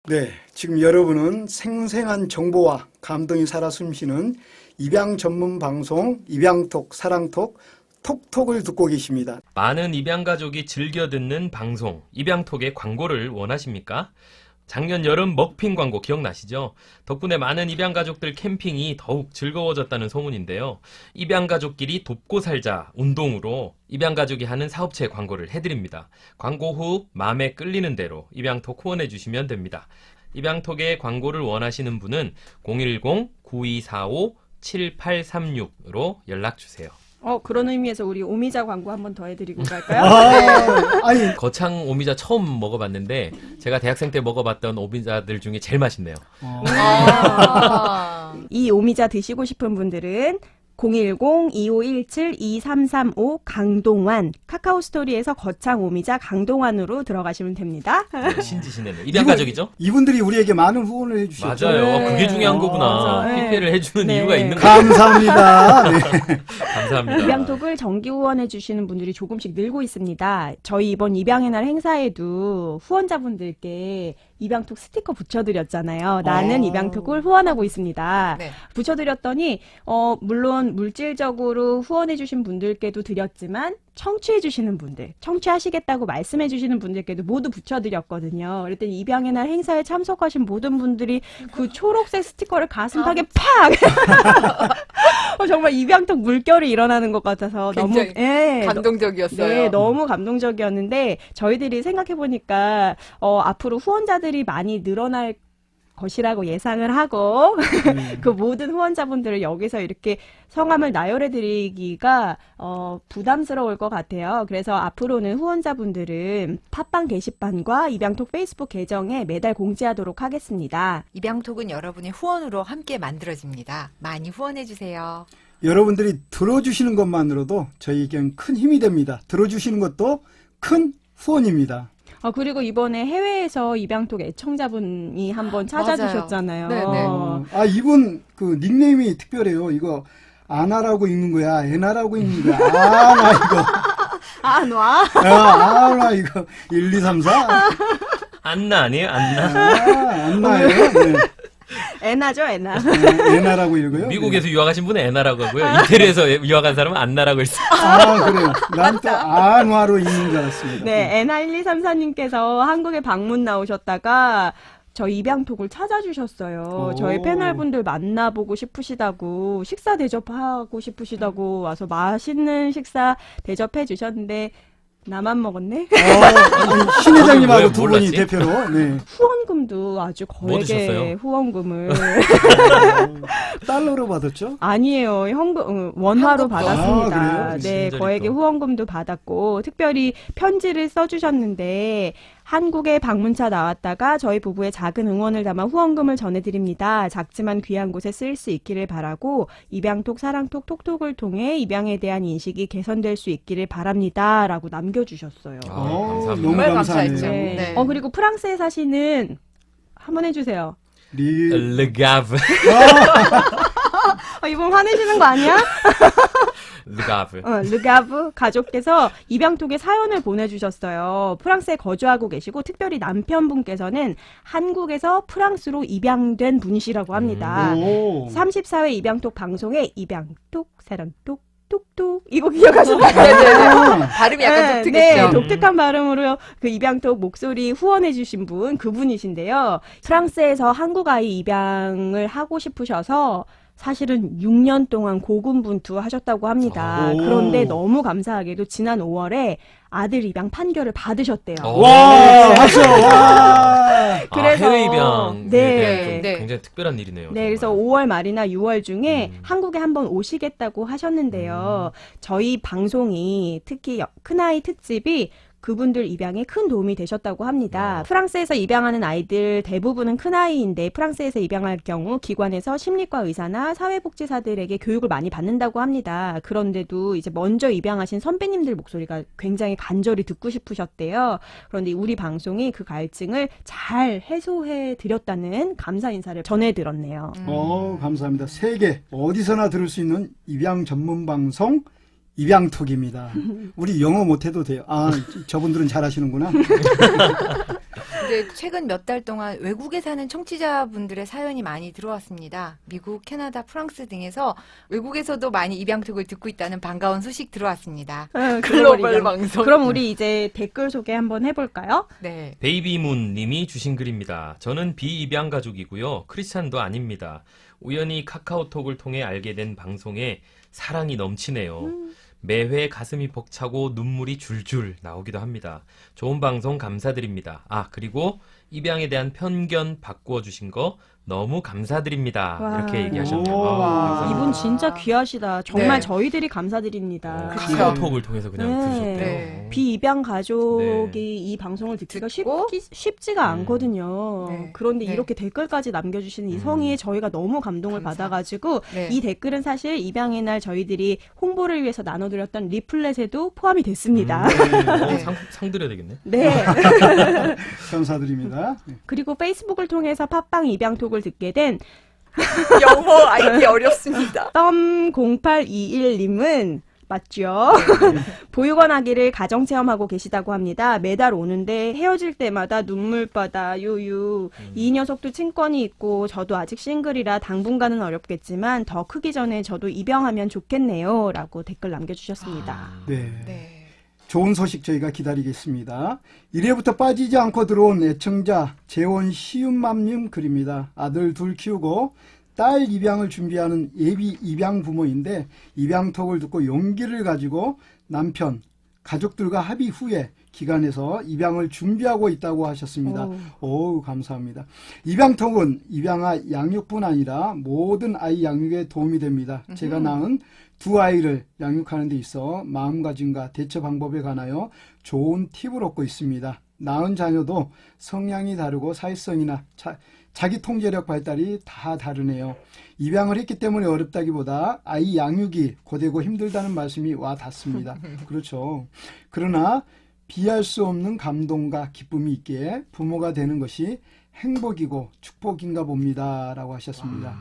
Speaker 2: 네, 지금 여러분은 생생한 정보와 감동이 살아 숨쉬는 입양 전문 방송 입양톡, 사랑톡, 톡톡을 듣고 계십니다.
Speaker 5: 많은 입양 가족이 즐겨 듣는 방송 입양톡의 광고를 원하십니까? 작년 여름 먹핀 광고 기억나시죠? 덕분에 많은 입양 가족들 캠핑이 더욱 즐거워졌다는 소문인데요. 입양 가족끼리 돕고 살자 운동으로 입양 가족이 하는 사업체 광고를 해드립니다. 광고 후 마음에 끌리는 대로 입양톡 후원해 주시면 됩니다. 입양톡의 광고를 원하시는 분은 010-9245-7836으로 연락 주세요.
Speaker 3: 그런 의미에서 우리 오미자 광고 한 번 더 해드리고 갈까요?
Speaker 2: 아니,
Speaker 5: 거창 오미자 처음 먹어봤는데 제가 대학생 때 먹어봤던 오미자들 중에 제일 맛있네요.
Speaker 3: 이 오미자 드시고 싶은 분들은 010-2517-2335 강동환 카카오 스토리에서 거창 오미자 강동환으로 들어가시시면 됩니다.
Speaker 5: 신지시네요. 입양 가족이죠?
Speaker 2: 이분들이 우리에게 많은 후원을 해주셨죠.
Speaker 5: 맞아요.
Speaker 3: 네.
Speaker 5: 그게 중요한 거구나.
Speaker 3: 맞아. 네.
Speaker 5: PPL을 해주는
Speaker 3: 네.
Speaker 5: 이유가 있는 거예요.
Speaker 2: 감사합니다. 네.
Speaker 5: 감사합니다.
Speaker 3: 입양톡을 정기 후원해 주시는 분들이 조금씩 늘고 있습니다. 저희 이번 입양의 날 행사에도 후원자분들께 입양톡 스티커 붙여드렸잖아요. 나는 입양톡을 후원하고 있습니다.
Speaker 1: 네.
Speaker 3: 붙여드렸더니 물론 물질적으로 후원해주신 분들께도 드렸지만 청취해주시는 분들, 청취하시겠다고 말씀해주시는 분들께도 모두 붙여드렸거든요. 그랬더니 입양의 날 행사에 참석하신 모든 분들이 그 초록색 스티커를 가슴팍에 팍! 정말 입양톡 물결이 일어나는 것 같아서 너무
Speaker 1: 굉장히 감동적이었어요.
Speaker 3: 네, 너무 감동적이었는데 저희들이 생각해보니까 앞으로 후원자들이 많이 늘어날 것이라고 예상을 하고 그 모든 후원자분들을 여기서 이렇게 성함을 나열해드리기가 부담스러울 것 같아요. 그래서 앞으로는 후원자분들은 팟빵 게시판과 입양톡 페이스북 계정에 매달 공지하도록 하겠습니다.
Speaker 1: 입양톡은 여러분의 후원으로 함께 만들어집니다. 많이 후원해주세요.
Speaker 2: 여러분들이 들어주시는 것만으로도 저희에겐 큰 힘이 됩니다. 들어주시는 것도 큰 후원입니다.
Speaker 3: 그리고 이번에 해외에서 입양톡 애청자분이 한번 찾아주셨잖아요.
Speaker 1: 네네.
Speaker 2: 이분 닉네임이 특별해요. 이거 아나라고 읽는 거야, 에나라고 읽는 거야. 아나 이거.
Speaker 3: 놔.
Speaker 2: 아나 이거 1, 2, 3, 4.
Speaker 5: 안나 아니에요? 안나?
Speaker 2: 안나예요. 네.
Speaker 3: 애나죠, 애나.
Speaker 2: 에나라고 읽어요.
Speaker 5: 미국에서 유학하신 분은 애나라고 하고요. 이태리에서 유학한 사람은 안나라고 했어요.
Speaker 2: 그래요. 난 또 안화로 읽는 줄 알았습니다.
Speaker 3: 네, 애나1234님께서 한국에 방문 나오셨다가 저희 입양톡을 찾아주셨어요. 저희 패널분들 만나보고 싶으시다고, 식사 대접하고 싶으시다고 와서 맛있는 식사 대접해 주셨는데 나만 먹었네.
Speaker 2: 신 회장님하고
Speaker 5: 왜
Speaker 2: 두 분이
Speaker 5: 몰랐지?
Speaker 2: 대표로. 네.
Speaker 3: 후원금도 아주
Speaker 5: 뭐 드셨어요?
Speaker 3: 거액의 후원금을
Speaker 2: 달러로 받았죠?
Speaker 3: 아니에요. 원화로
Speaker 1: 한국도.
Speaker 3: 받았습니다.
Speaker 2: 아, 그래요?
Speaker 3: 네,
Speaker 5: 친절히
Speaker 3: 거액의
Speaker 5: 또.
Speaker 3: 후원금도 받았고 특별히 편지를 써주셨는데 한국에 방문차 나왔다가 저희 부부의 작은 응원을 담아 후원금을 전해드립니다. 작지만 귀한 곳에 쓰일 수 있기를 바라고 입양톡, 사랑톡, 톡톡을 통해 입양에 대한 인식이 개선될 수 있기를 바랍니다. 라고 남겨주셨어요.
Speaker 5: 아,
Speaker 2: 너무
Speaker 5: 감사합니다.
Speaker 1: 정말
Speaker 2: 감사하네요.
Speaker 1: 감사했죠.
Speaker 3: 네.
Speaker 1: 네.
Speaker 3: 그리고 프랑스에 사시는 한번 해주세요.
Speaker 5: 르가브.
Speaker 3: 이분 화내시는 거 아니야?
Speaker 5: 르가브.
Speaker 3: 르가브 가족께서 입양톡에 사연을 보내주셨어요. 프랑스에 거주하고 계시고 특별히 남편분께서는 한국에서 프랑스로 입양된 분이시라고 합니다.
Speaker 2: 오.
Speaker 3: 34회 입양톡 방송에 입양톡, 사랑톡, 톡톡 이거 기억하시나요?
Speaker 1: 네네네. 발음이 약간
Speaker 3: 네,
Speaker 1: 독특했죠.
Speaker 3: 독특한 발음으로 그 입양톡 목소리 후원해주신 분 그분이신데요. 프랑스에서 한국 아이 입양을 하고 싶으셔서 사실은 6년 동안 고군분투하셨다고 합니다.
Speaker 2: 오.
Speaker 3: 그런데 너무 감사하게도 지난 5월에 아들 입양 판결을 받으셨대요.
Speaker 2: 와, 박수! 와.
Speaker 3: 그래서-
Speaker 5: 해외 입양에
Speaker 3: 네.
Speaker 5: 대한 좀
Speaker 1: 네.
Speaker 5: 굉장히 특별한 일이네요.
Speaker 3: 네, 그래서
Speaker 5: 정말.
Speaker 3: 5월 말이나 6월 중에
Speaker 5: 음.
Speaker 3: 한국에 한번 오시겠다고 하셨는데요. 저희 방송이 특히 큰아이 특집이 그분들 입양에 큰 도움이 되셨다고 합니다. 프랑스에서 입양하는 아이들 대부분은 큰아이인데 프랑스에서 입양할 경우 기관에서 심리과 의사나 사회복지사들에게 교육을 많이 받는다고 합니다. 그런데도 이제 먼저 입양하신 선배님들 목소리가 굉장히 간절히 듣고 싶으셨대요. 그런데 우리 방송이 그 갈증을 잘 해소해 드렸다는 감사 인사를 전해들었네요.
Speaker 2: 감사합니다. 세계 어디서나 들을 수 있는 입양 전문 방송 입양톡입니다. 우리 영어 못해도 돼요. 저분들은 잘하시는구나.
Speaker 1: 근데 최근 몇 달 동안 외국에 사는 청취자분들의 사연이 많이 들어왔습니다. 미국, 캐나다, 프랑스 등에서 외국에서도 많이 입양톡을 듣고 있다는 반가운 소식 들어왔습니다. 글로벌 방송.
Speaker 3: 그럼 우리 이제 댓글 소개 한번 해볼까요?
Speaker 1: 네.
Speaker 5: 베이비문 님이 주신 글입니다. 저는 비입양 가족이고요. 크리스찬도 아닙니다. 우연히 카카오톡을 통해 알게 된 방송에 사랑이 넘치네요. 매회 가슴이 벅차고 눈물이 줄줄 나오기도 합니다. 좋은 방송 감사드립니다. 그리고 입양에 대한 편견 바꾸어 주신 거 너무 감사드립니다.
Speaker 3: 와.
Speaker 5: 이렇게 얘기하셨네요.
Speaker 2: 오.
Speaker 5: 감사합니다.
Speaker 3: 이분 진짜 귀하시다. 정말
Speaker 1: 네.
Speaker 3: 저희들이 감사드립니다.
Speaker 1: 그쵸.
Speaker 5: 카카오톡을 통해서 그냥
Speaker 3: 네.
Speaker 5: 들으셨대요.
Speaker 1: 네.
Speaker 3: 비입양 가족이
Speaker 5: 네.
Speaker 3: 이 방송을 듣기가
Speaker 1: 듣고?
Speaker 3: 쉽지가 않거든요.
Speaker 1: 네.
Speaker 3: 그런데
Speaker 1: 네.
Speaker 3: 이렇게 댓글까지 남겨주시는 이 성의에 저희가 너무 감동을
Speaker 1: 감사.
Speaker 3: 받아가지고
Speaker 1: 네.
Speaker 3: 이 댓글은 사실 입양의 날 저희들이 홍보를 위해서 나눠드렸던 리플렛에도 포함이 됐습니다.
Speaker 1: 네.
Speaker 5: 상 드려야 되겠네.
Speaker 3: 네.
Speaker 2: 감사드립니다.
Speaker 3: 그리고 페이스북을 통해서 팟빵 입양톡을 듣게 된
Speaker 1: 영어 아이디 어렵습니다.
Speaker 3: 덤0821님은 맞죠? 보육원 아기를 가정체험하고 계시다고 합니다. 매달 오는데 헤어질 때마다 눈물바다 유유. 이 녀석도 친권이 있고 저도 아직 싱글이라 당분간은 어렵겠지만 더 크기 전에 저도 입양하면 좋겠네요. 라고 댓글 남겨주셨습니다.
Speaker 2: 네.
Speaker 1: 네.
Speaker 2: 좋은 소식 저희가 기다리겠습니다. 1회부터 빠지지 않고 들어온 애청자 재원 시윤맘님 글입니다. 아들 둘 키우고 딸 입양을 준비하는 예비 입양 부모인데 입양톡을 듣고 용기를 가지고 남편, 가족들과 합의 후에 기관에서 입양을 준비하고 있다고 하셨습니다. 오, 감사합니다. 입양톡은 입양아 양육뿐 아니라 모든 아이 양육에 도움이 됩니다. 제가 낳은 두 아이를 양육하는 데 있어 마음가짐과 대처 방법에 관하여 좋은 팁을 얻고 있습니다. 낳은 자녀도 성향이 다르고 사회성이나 자기 통제력 발달이 다 다르네요. 입양을 했기 때문에 어렵다기보다 아이 양육이 고되고 힘들다는 말씀이 와 닿습니다. 그렇죠. 그러나 비할 수 없는 감동과 기쁨이 있기에 부모가 되는 것이 행복이고 축복인가 봅니다. 라고 하셨습니다.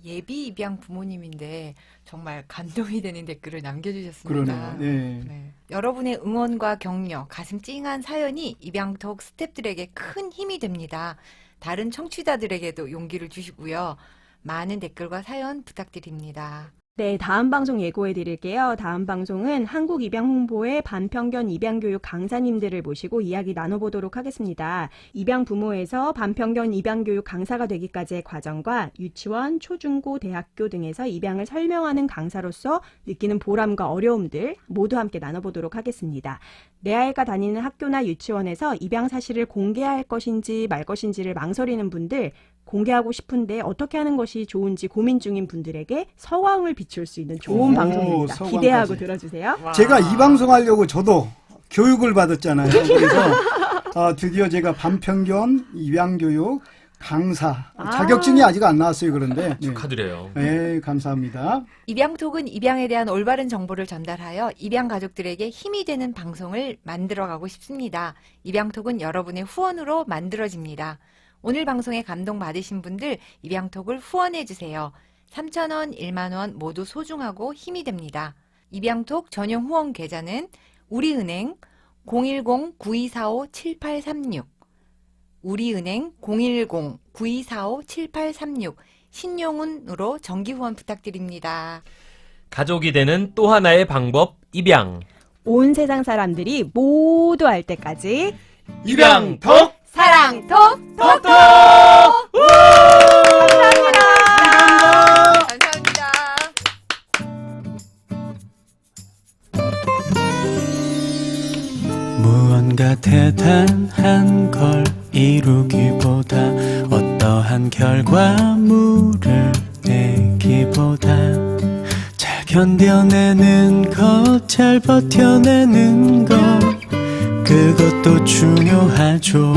Speaker 1: 예비 입양 부모님인데 정말 감동이 되는 댓글을 남겨주셨습니다.
Speaker 2: 그러네요. 네.
Speaker 1: 네. 여러분의 응원과 격려, 가슴 찡한 사연이 입양톡 스태프들에게 큰 힘이 됩니다. 다른 청취자들에게도 용기를 주시고요. 많은 댓글과 사연 부탁드립니다.
Speaker 3: 네, 다음 방송 예고해 드릴게요. 다음 방송은 한국입양홍보의 반평견 입양교육 강사님들을 모시고 이야기 나눠보도록 하겠습니다. 입양 부모에서 반평견 입양교육 강사가 되기까지의 과정과 유치원, 초중고, 대학교 등에서 입양을 설명하는 강사로서 느끼는 보람과 어려움들 모두 함께 나눠보도록 하겠습니다. 내 아이가 다니는 학교나 유치원에서 입양 사실을 공개할 것인지 말 것인지를 망설이는 분들, 공개하고 싶은데 어떻게 하는 것이 좋은지 고민 중인 분들에게 서광을 비출 수 있는 좋은
Speaker 2: 오,
Speaker 3: 방송입니다.
Speaker 2: 서광까지.
Speaker 3: 기대하고 들어주세요.
Speaker 2: 제가 이 방송하려고 저도 교육을 받았잖아요. 그래서 드디어 제가 반평견 입양교육 강사 자격증이 아직 안 나왔어요. 그런데 네.
Speaker 5: 축하드려요.
Speaker 2: 네, 감사합니다.
Speaker 1: 입양톡은 입양에 대한 올바른 정보를 전달하여 입양 가족들에게 힘이 되는 방송을 만들어가고 싶습니다. 입양톡은 여러분의 후원으로 만들어집니다. 오늘 방송에 감동받으신 분들 입양톡을 후원해주세요. 3,000원, 1만원 모두 소중하고 힘이 됩니다. 입양톡 전용 후원 계좌는 우리은행 010-9245-7836 우리은행 010-9245-7836 신용훈으로 정기후원 부탁드립니다.
Speaker 5: 가족이 되는 또 하나의 방법, 입양.
Speaker 3: 온 세상 사람들이 모두 알 때까지
Speaker 5: 입양톡!
Speaker 1: 사랑톡 톡톡! 감사합니다. 감사합니다.
Speaker 10: 무언가 대단한 걸 이루기보다 어떠한 결과물을 내기보다 잘 견뎌내는 것, 잘 버텨내는 것 그것도 중요하죠.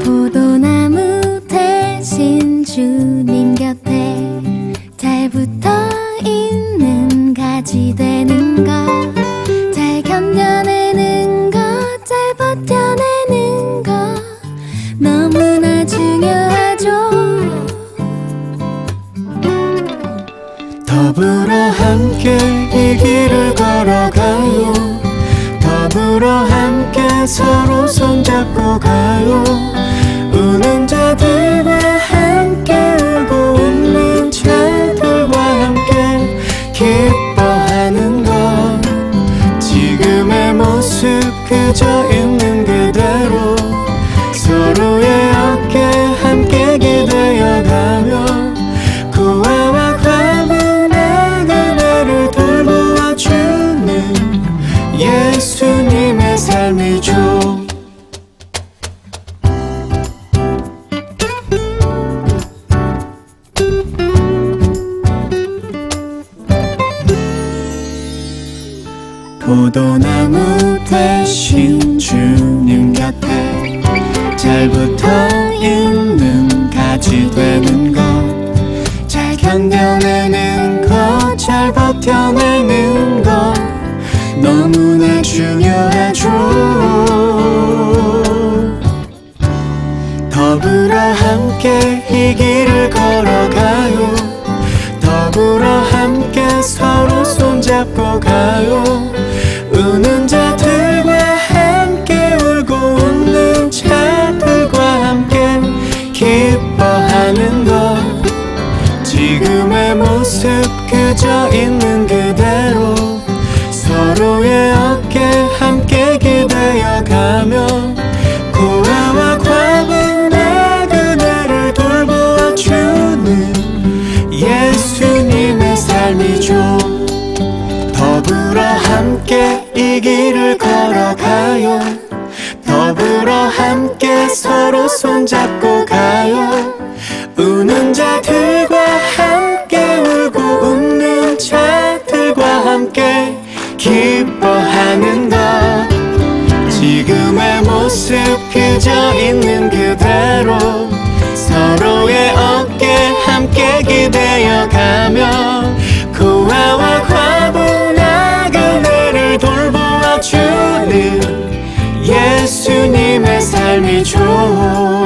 Speaker 4: 포도나무 대신 주님 곁에 잘 붙어있는 가지 되는 것, 잘 견뎌내는 것, 잘 버텨내는 것 너무나 중요하죠.
Speaker 10: 더불어 함께 이 길을 걸어가요. 더불어 함께 서로 손잡고 가요. 우는 자들과 함께 울고 웃는 자들과 함께 기뻐하는 것 지금의 모습 그저 있는 그대로 서로의 어깨 함께 기대어가며 고아와 과부나 그네를 돌보아주는 예수님의 삶이죠. 포도나무 대신 주님 곁에 잘 붙어있는 가지 되는 것, 잘 견뎌내는 것, 잘 버텨내는 것 너무나 중요하죠. 더불어 함께 이 길을 걸어가요. 더불어 함께 서로 손잡고 가요. 우는 자들과 함께 울고 웃는 자들과 함께 기뻐하는 것 지금의 모습 그저 있는 그대로 서로의 어깨 함께 기대어가며 고아와 과부나 그네를 돌보아주는 예수님의 삶이죠. 더불어 함께 이 길을 걸어가요. 더불어 함께 서로 손잡고 가요. 우는 자들과 함께 울고 웃는 자들과 함께 기뻐하는 것 지금의 모습 그저 있는 그대로 서로의 어깨 함께 기대어가며 고아와 과부나 그네를 돌보아주는 예수님의 삶이죠.